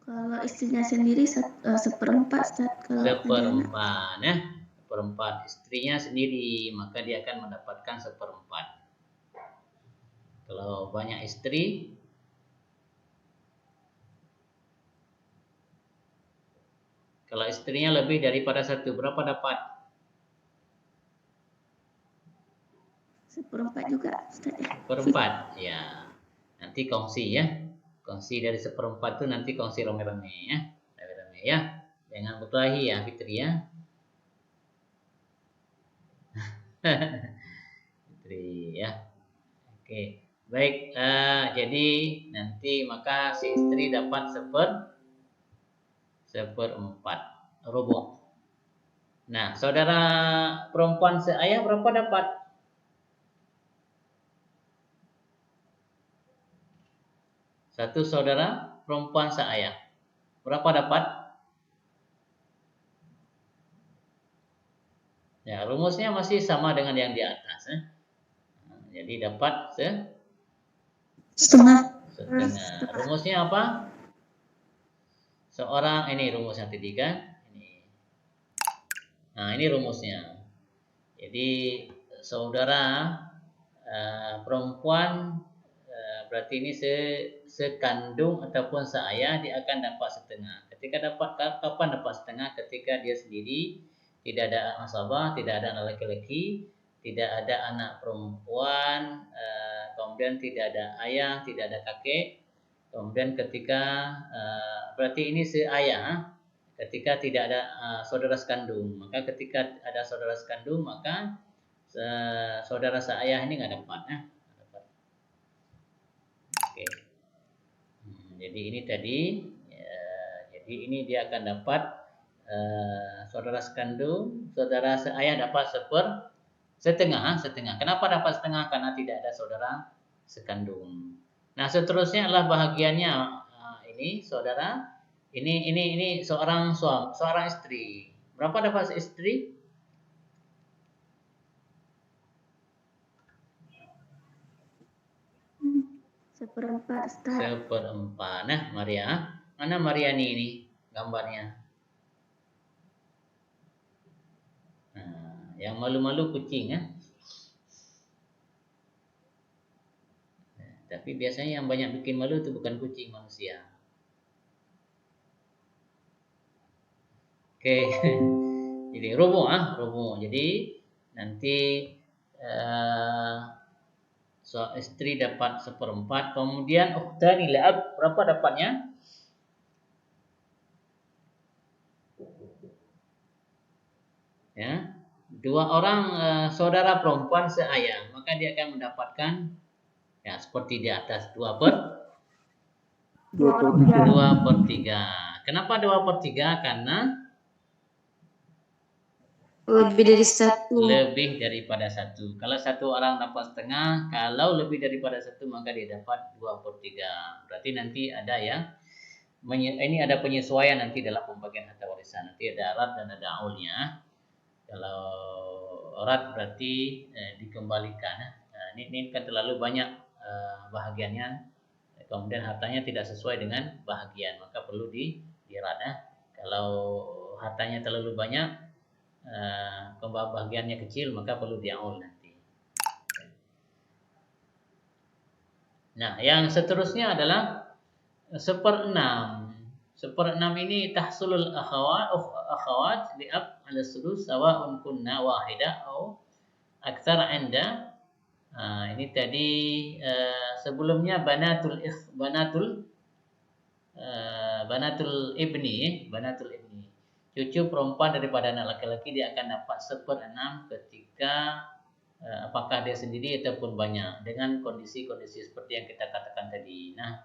Kalau istrinya sendiri seperempat Ustaz. Seperempat ya. Seperempat istrinya sendiri, maka dia akan mendapatkan seperempat. Kalau banyak istri, kalau istrinya lebih daripada satu, berapa dapat? Seperempat juga Ustaz. Seperempat, ya. Nanti kongsi ya. Kongsi dari seperempat itu nanti kongsi rame-rame ya. Rame-rame ya. Jangan berkelahi ya Fitri ya. Fitri ya. Oke. Baik, jadi nanti maka si istri dapat seperempat rubuh. Nah, saudara perempuan seayah berapa dapat? Satu saudara perempuan seayah. Berapa dapat? Ya, rumusnya masih sama dengan yang di atas. Nah, jadi dapat Setengah. Rumusnya apa? Seorang, ini rumusnya tadi kan? Nah, ini rumusnya. Jadi saudara perempuan berarti ini sekandung ataupun seayah, dia akan dapat setengah. Kapan dapat setengah? Ketika dia sendiri tidak ada asabah, tidak ada anak laki-laki, tidak ada anak perempuan, kemudian tidak ada ayah, tidak ada kakek. Kemudian ketika berarti ini seayah, ketika tidak ada saudara sekandung. Maka ketika ada saudara sekandung, maka saudara seayah ini nggak dapat. Jadi ini tadi, jadi ini dia akan dapat saudara sekandung, saudara seayah dapat setengah. Kenapa dapat setengah? Karena tidak ada saudara sekandung. Nah, seterusnya adalah bahagiannya ini saudara. Ini seorang suami, seorang istri. Berapa dapat istri? Seperempat, Ustaz. Seperempat. Nah, Maria, mana Mariani ini gambarnya? Nah, yang malu-malu kucing ya. Tapi biasanya yang banyak bikin malu itu bukan kucing, manusia. Oke. Jadi rubuh. Jadi nanti istri dapat seperempat, kemudian ukhtani li'ab berapa dapatnya? Ya, dua orang saudara perempuan seayah, maka dia akan mendapatkan ya seperti di atas 2/3. Kenapa 2/3? Karena Lebih dari satu. Lebih daripada satu. Kalau satu orang dapat setengah, kalau lebih daripada satu maka dia dapat 2/3. Berarti nanti ada ya, ini ada penyesuaian nanti dalam pembagian harta warisan. Nanti ada arat dan ada aulnya. Kalau arat berarti dikembalikan. Nah, ini kan terlalu banyak bahagiannya, kemudian hartanya tidak sesuai dengan bahagian, maka perlu diirat. Kalau hartanya terlalu banyak, pembagiannya kecil, maka perlu diaul nanti. Nah, yang seterusnya adalah 1/6. 1/6 ini tahsulul akhawat li'ab ala sudus sawa'un kunna wahidah atau aktsar anda. Ini tadi sebelumnya banatul ibni. Cucu perempuan daripada anak laki-laki dia akan dapat 1/6 ketika apakah dia sendiri ataupun banyak, dengan kondisi-kondisi seperti yang kita katakan tadi. Nah,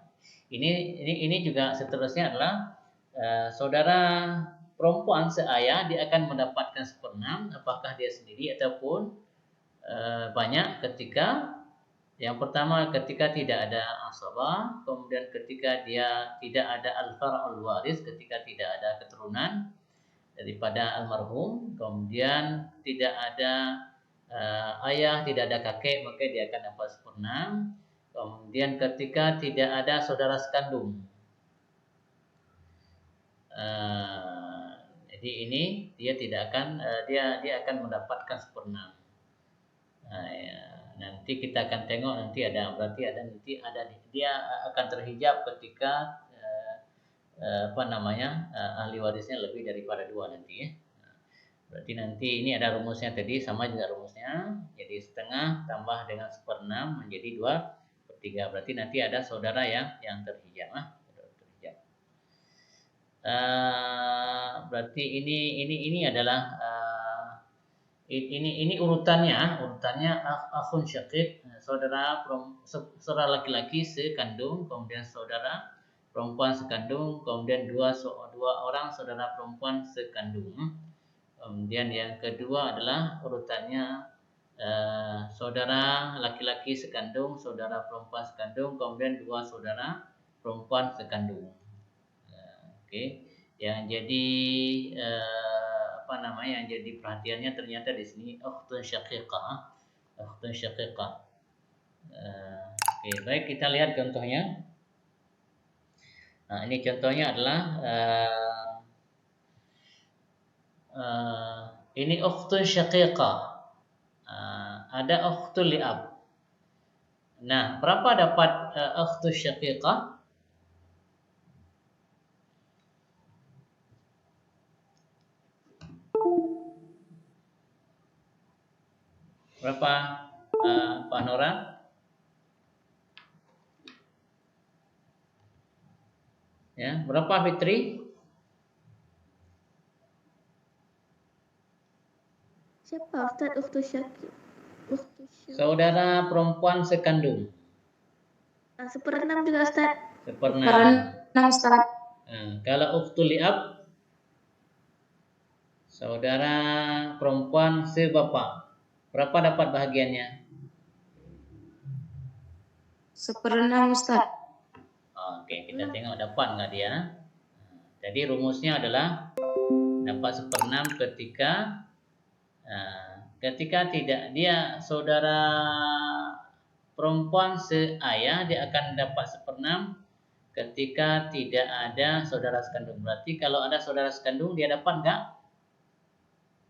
ini juga seterusnya adalah saudara perempuan seayah dia akan mendapatkan 1/6 apakah dia sendiri ataupun banyak ketika yang pertama ketika tidak ada asabah, kemudian ketika dia tidak ada al-far'ul waris, ketika tidak ada keturunan daripada almarhum, kemudian tidak ada ayah, tidak ada kakek, maka dia akan dapat 1/6. Kemudian ketika tidak ada saudara sekandung, jadi ini dia tidak akan dia akan mendapatkan 1/6. Nanti kita akan tengok nanti ada dia akan terhijab ketika ahli warisnya lebih daripada 2 nanti ya. Berarti nanti ini ada rumusnya tadi, sama juga rumusnya. Jadi setengah tambah dengan 1/6 menjadi 2/3. Berarti nanti ada saudara yang terhijab. Berarti ini adalah ini urutannya akhun syaqiq, saudara laki-laki sekandung, kemudian saudara perempuan sekandung, kemudian dua orang saudara perempuan sekandung. Kemudian yang kedua adalah urutannya saudara laki-laki sekandung, saudara perempuan sekandung, kemudian 2 saudara perempuan sekandung. Oke. Yang jadi yang jadi perhatiannya ternyata di sini ukhtun syaqiqah. Oke, baik, kita lihat contohnya. Nah, ini contohnya adalah ini ukhtun syaqiqah. Ada ukhtul li'ab. Nah, berapa dapat ukhtul syaqiqah? Berapa Pak Nora? Ya, berapa Fitri? Siapa Ustaz? Ukhtu Syaki. Saudara perempuan sekandung. 1/6 juga Ustaz. Seperenam. Seperenam Ustaz. Kalau ukhtul li'ab, saudara perempuan sebapak, berapa dapat bahagiannya? Seperenam Ustaz. Oke, kita tengok dapat nggak dia. Jadi rumusnya adalah dapat seperenam ketika tidak dia saudara perempuan seayah, dia akan dapat seperenam ketika tidak ada saudara sekandung. Berarti kalau ada saudara sekandung dia dapat nggak?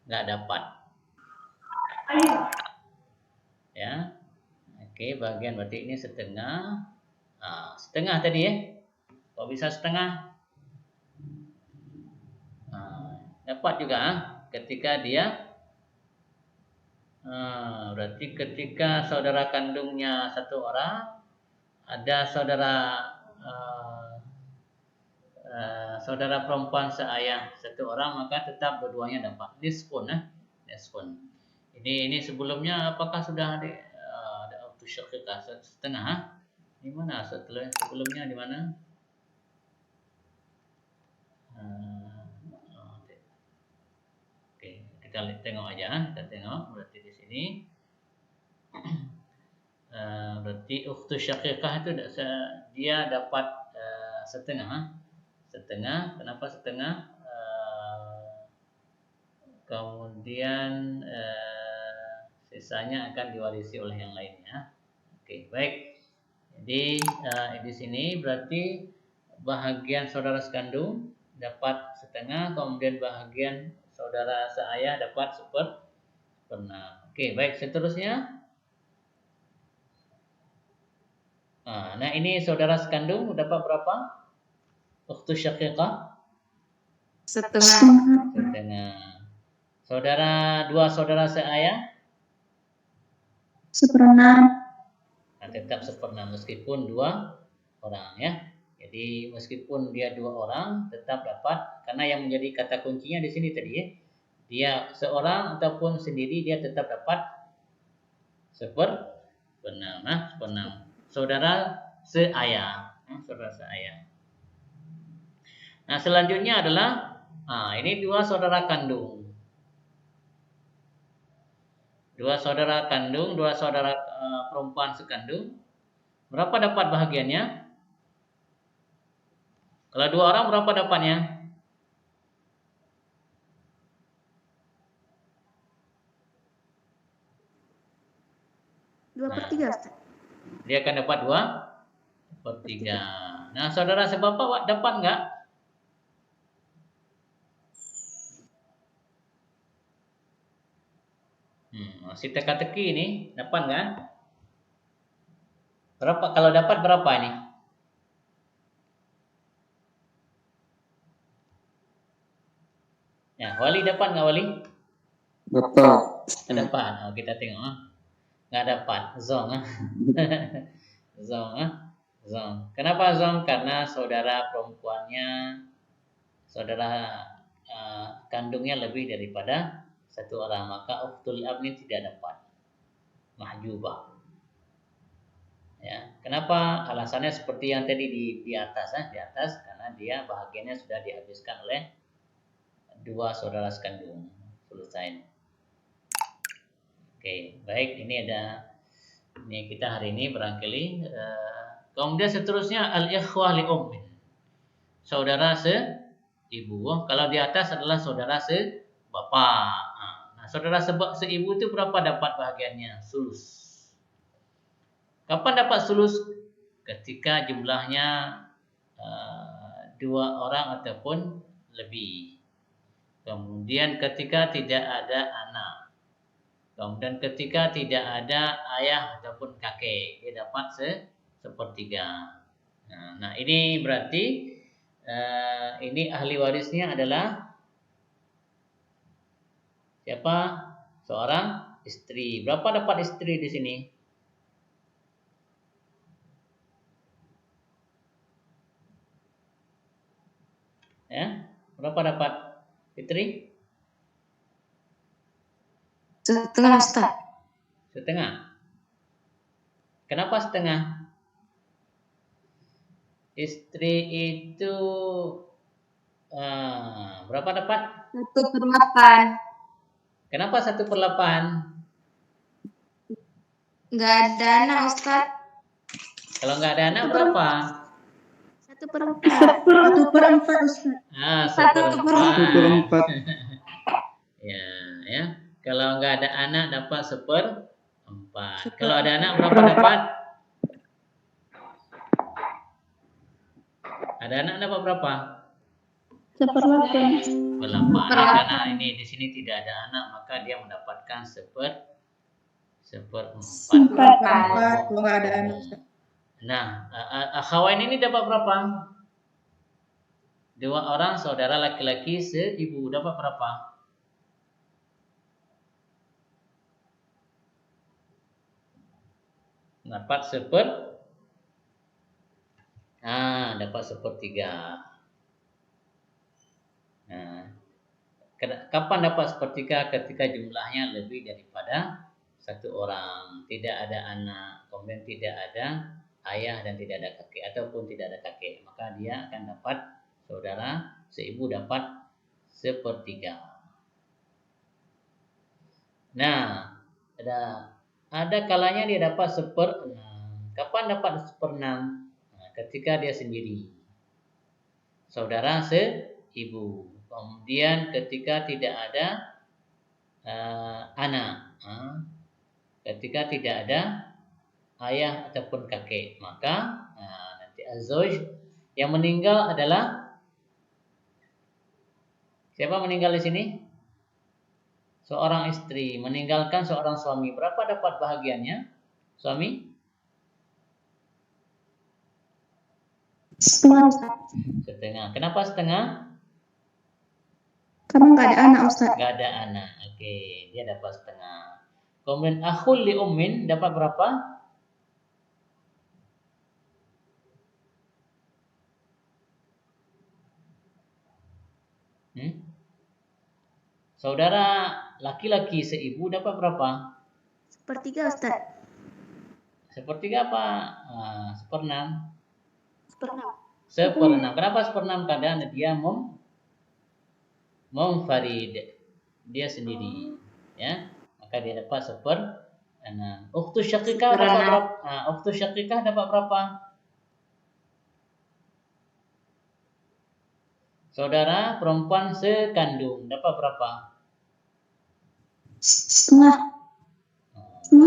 Nggak dapat. Ya, oke, bagian berarti ini setengah. Setengah tadi ya. Kok bisa setengah? Dapat juga ketika dia berarti ketika saudara kandungnya satu orang, ada saudara perempuan seayah satu orang, maka tetap dua-duanya dapat nisfun. Ini sebelumnya apakah sudah ada waktu syaqiqah setengah? Di mana setelah sebelumnya di mana? Oke, kita tengok aja. Kita tengok berarti di sini. Berarti ukhtu syaqiqah itu dia dapat setengah. Kenapa setengah? Kemudian sisanya akan diwarisi oleh yang lainnya. Oke, baik. Jadi di sini berarti bahagian saudara sekandung dapat setengah, kemudian bahagian saudara seayah dapat seperenam. Oke, baik, seterusnya. Nah, ini saudara sekandung dapat berapa? Ukhtu syaqiqah? Setengah. Dua saudara seayah? Seperenam. Tetap seperenam meskipun dua orang ya. Jadi meskipun dia dua orang tetap dapat, karena yang menjadi kata kuncinya di sini tadi ya. Dia seorang ataupun sendiri dia tetap dapat seperenam. Saudara seayah. Nah, selanjutnya adalah ini dua saudara kandung. Dua saudara perempuan sekandung. Berapa dapat bahagiannya? Kalau dua orang berapa dapatnya? Dua per tiga. Dia akan dapat 2/3. Nah, saudara sebapak dapat nggak? Masih teka-teki ini, dapat nggak? Berapa? Kalau dapat berapa ini? Ya, Wali dapat nggak Wali? Dapat. Dapat. Kita tengok. Nggak dapat. Zong. Zong. Kenapa zong? Karena saudara perempuannya, saudara kandungnya lebih daripada satu orang, maka ukhtul ab ini tidak dapat. Mahjubah. Ya, kenapa? Alasannya seperti yang tadi di atas, karena dia bahagiannya sudah dihabiskan oleh dua saudara sekandung. Selesai. Oke, baik. Ini kita hari ini barangkali. Kemudian seterusnya al-ikhwah li ummin. Saudara seibu. Kalau di atas adalah saudara sebapak. Nah, saudara seibu itu berapa dapat bahagiannya? Sulus. Kapan dapat sulus? Ketika jumlahnya dua orang ataupun lebih. Kemudian ketika tidak ada anak. Kemudian ketika tidak ada ayah ataupun kakek, dia dapat sepertiga. Nah, ini berarti ini ahli warisnya adalah siapa? Seorang istri. Berapa dapat istri di sini? Ya, berapa dapat istri? Setengah Ustaz. Setengah. Kenapa setengah? Istri itu berapa dapat? 1/8. Kenapa 1/8? Nggak ada anak, Ustaz. Kalau nggak ada anak berapa? 1/4. 1/4 Ustaz. 1/4. 1/4. Ya. Kalau nggak ada anak dapat 1/4. Kalau ada anak berapa dapat? Ada anak dapat berapa? 1/8. 1/8. Karena ini di sini tidak ada anak, maka dia mendapatkan 1/4. 4. Kalau nggak ada anak, Ustaz. Nah, akhawain ini dapat berapa? 2 orang saudara laki-laki seibu dapat berapa? Dapat dapat 1/3. Nah, kapan dapat 1/3? Ketika jumlahnya lebih daripada 1 orang, tidak ada anak, kemudian tidak ada ayah dan tidak ada kakek ataupun tidak ada kakek, maka dia akan dapat saudara seibu dapat 1/3. Nah, ada kalanya dia dapat 1/6. Kapan dapat 1/6? Ketika dia sendiri, saudara seibu. Kemudian ketika tidak ada anak, ketika tidak ada ayah ataupun kakek, maka nanti az-zawj yang meninggal adalah siapa meninggal di sini? Seorang istri meninggalkan seorang suami. Berapa dapat bahagiannya? Suami? Setengah Ustaz. Setengah. Kenapa setengah? Karena nggak ada anak Ustaz. Nggak ada anak. Oke, dia dapat setengah. Kemudian akhul li ummin dapat berapa? Saudara laki-laki seibu dapat berapa? 1/3 Ustaz. 1/3 apa? 1/6. 1/6. 1/6. Kenapa 1/6? Karena dia munfarid. Dia sendiri, ya. Maka dia dapat 1/6. Ukhtu syaqiqah dapat berapa? Ukhtu syaqiqah dapat berapa? Saudara perempuan sekandung dapat berapa? Setengah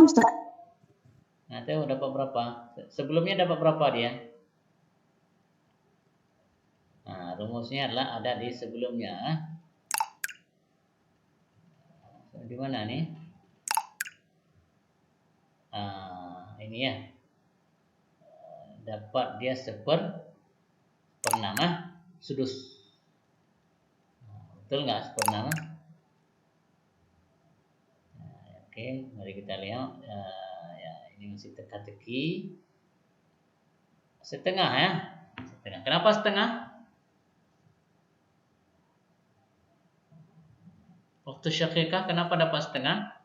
Ustaz. Nah, tahu dapat berapa? Sebelumnya dapat berapa dia? Nah, rumusnya adalah ada di sebelumnya. Di mana nih? Ini ya. Dapat dia 1/6 sudus. Betul nggak 1/6? Oke, mari kita lihat. Ya, ini masih teka-teki. Setengah ya. Setengah. Kenapa setengah? Waktu syaqiqah kenapa dapat setengah?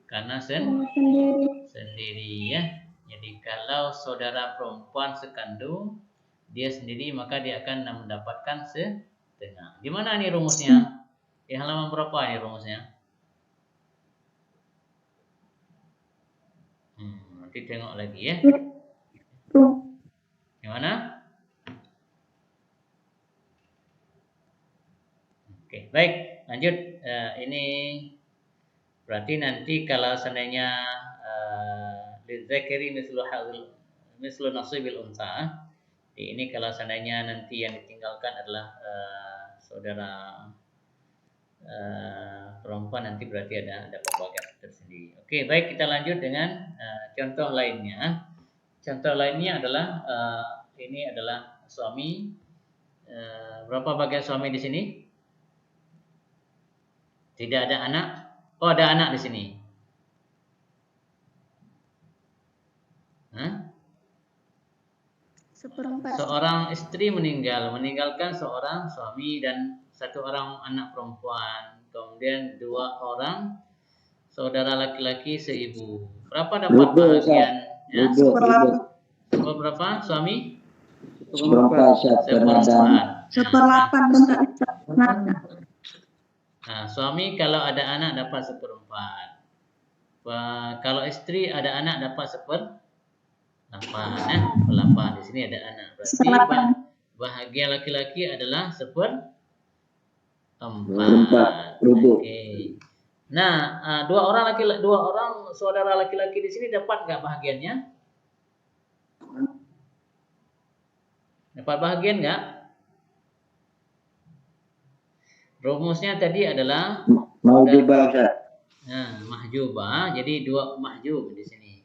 Karena sendiri ya. Jadi kalau saudara perempuan sekandung dia sendiri, maka dia akan mendapatkan setengah. Di mana nih rumusnya? Di halaman berapa nih rumusnya? Nanti tengok lagi ya. Gimana? Oke, baik, lanjut. Ini berarti nanti kalau seandainya lidzakari mislu nasibil unsa. Ini kalau seandainya nanti yang ditinggalkan adalah saudara perempuan, nanti berarti ada pembagian tersendiri. Oke, baik, kita lanjut dengan contoh lainnya. Contoh lainnya adalah ini adalah suami. Berapa bagian suami di sini? Tidak ada anak. Oh, ada anak di sini. Seorang istri meninggalkan seorang suami dan 1 orang anak perempuan. Kemudian 2 orang saudara laki-laki seibu. Berapa dapat bagian Ya. Berapa suami? Seperempat. Seperlapan Ustaz. Nah, suami kalau ada anak dapat seperempat. Kalau istri ada anak dapat seperlapan. Seperlapan. Di sini ada anak. Berarti bahagian laki-laki adalah seperempat. Oke. Nah, dua orang saudara laki-laki di sini dapat nggak bahagiannya? Dapat bahagian nggak? Rumusnya tadi adalah Mahjubah. Nah, mahjubah. Jadi dua mahjub di sini.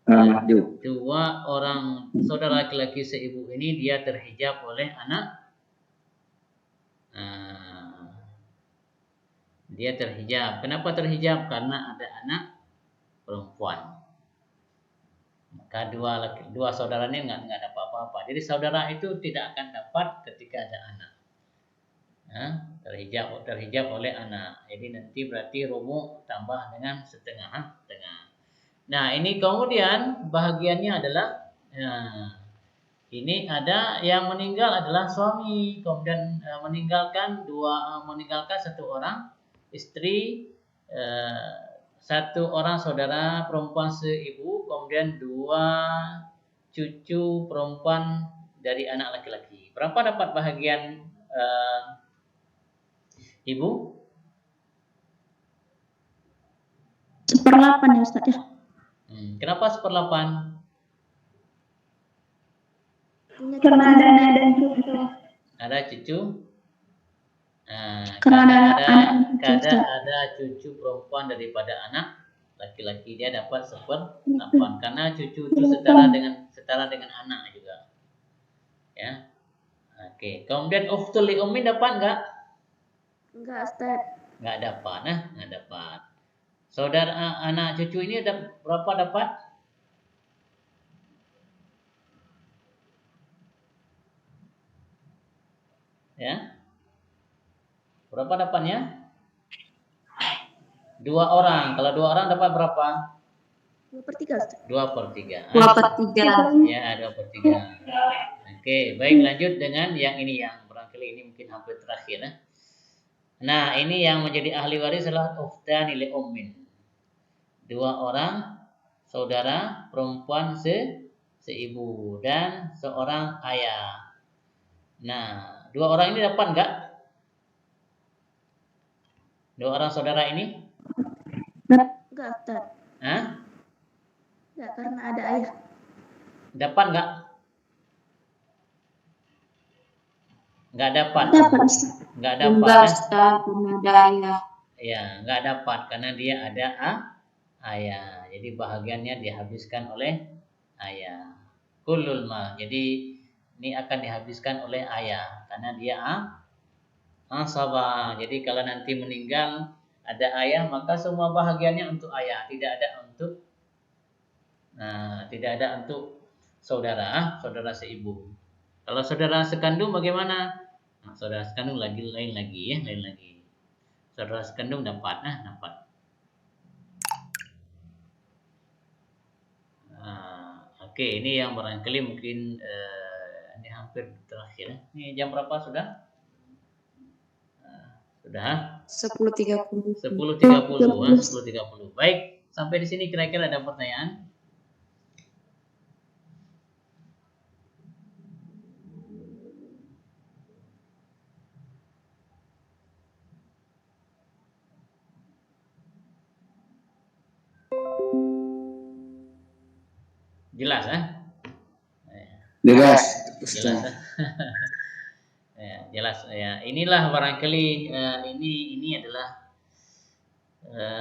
Mahjub. Dua orang saudara laki-laki seibu ini dia terhijab oleh anak. Dia terhijab. Kenapa terhijab? Karena ada anak perempuan. Maka dua saudaranya nggak dapat apa-apa. Jadi saudara itu tidak akan dapat ketika ada anak. Terhijab oleh anak. Jadi nanti berarti rumu tambah dengan setengah. Nah, ini kemudian bahagiannya adalah ini ada yang meninggal adalah suami, kemudian meninggalkan satu orang istri, satu orang saudara perempuan seibu, kemudian 2 cucu perempuan dari anak laki-laki. Berapa dapat bahagian ibu? Seperlapan ya Ustaz ya. Kenapa seperlapan? Karena ada anak dan cucu. Ada cucu. Karena ada cucu perempuan daripada anak laki-laki, dia dapat seperlapan karena cucu itu setara dengan anak juga. Ya. Oke. Kemudian ukhtul li ummi dapat enggak? Enggak Ustaz. Enggak dapat, enggak dapat. Saudara anak cucu ini berapa dapat? Ya. Berapa dapatnya? 2 orang. Kalau 2 orang dapat berapa? 2/3 Ustaz. 2/3. 2/3. Ya, 2/3. Oke, baik, lanjut dengan yang ini, yang barangkali ini mungkin hampir terakhir. Nah, ini yang menjadi ahli waris adalah ukhtani li ummin. 2 orang saudara perempuan seibu dan seorang ayah. Nah, 2 orang ini dapat enggak? 2 orang saudara ini? Enggak Ustaz. Enggak, karena ada ayah. Dapat enggak? Enggak dapat. Enggak dapat. Enggak Ustaz, karena ada ayah. Ya, enggak dapat karena dia ada ayah. Jadi bahagiannya dihabiskan oleh ayah. Kullul mal. Jadi ini akan dihabiskan oleh ayah karena dia asabah. Jadi kalau nanti meninggal ada ayah, maka semua bahagiannya untuk ayah, tidak ada untuk saudara seibu. Kalau saudara sekandung bagaimana? Nah, saudara sekandung lain lagi. Saudara sekandung dapat. Oke, ini yang barangkali mungkin ini hampir terakhir. Ini jam berapa sudah? Sudah 10.30. 10.30. Baik, sampai di sini kira-kira ada pertanyaan? Jelas Jelas. Jelas ya. Inilah barangkali ini adalah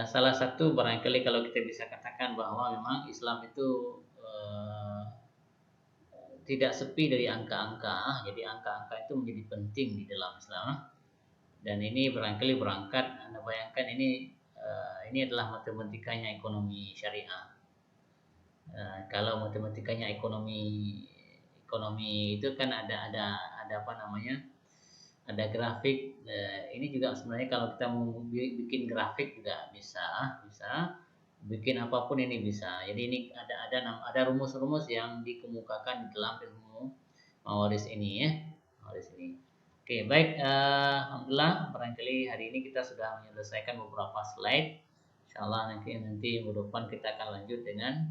salah satu barangkali kalau kita bisa katakan bahwa memang Islam itu tidak sepi dari angka-angka. Jadi angka-angka itu menjadi penting di dalam Islam. Dan ini barangkali berangkat, Anda bayangkan ini adalah matematikanya ekonomi syariah. Kalau matematikanya ekonomi itu kan ada apa namanya? Ada grafik. Ini juga sebenarnya kalau kita mau bikin grafik juga bisa. bikin apapun ini bisa. Jadi ini ada rumus-rumus yang dikemukakan di dalam ilmu mawaris ini ya. Mawaris ini. Oke, baik. Alhamdulillah, barangkali hari ini kita sudah menyelesaikan beberapa slide. Insyaallah nanti minggu depan kita akan lanjut dengan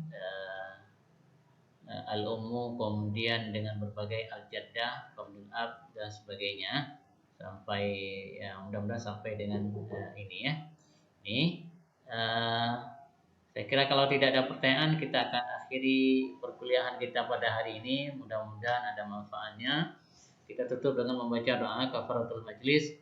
al-ummu, kemudian dengan berbagai al-jaddah, fardul ab dan sebagainya sampai ya mudah-mudahan sampai dengan ini ya. Ini saya kira kalau tidak ada pertanyaan kita akan akhiri perkuliahan kita pada hari ini. Mudah-mudahan ada manfaatnya. Kita tutup dengan membaca doa kafaratul majlis.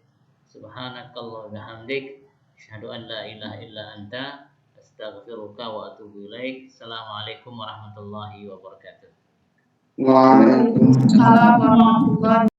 Subhanakallah bihamdik asyhadu an la ilaha illa anta astaghfiruka wa atubu ilaik. Assalamualaikum warahmatullahi wabarakatuh. Waalaikumsalam. Assalamualaikum warahmatullahi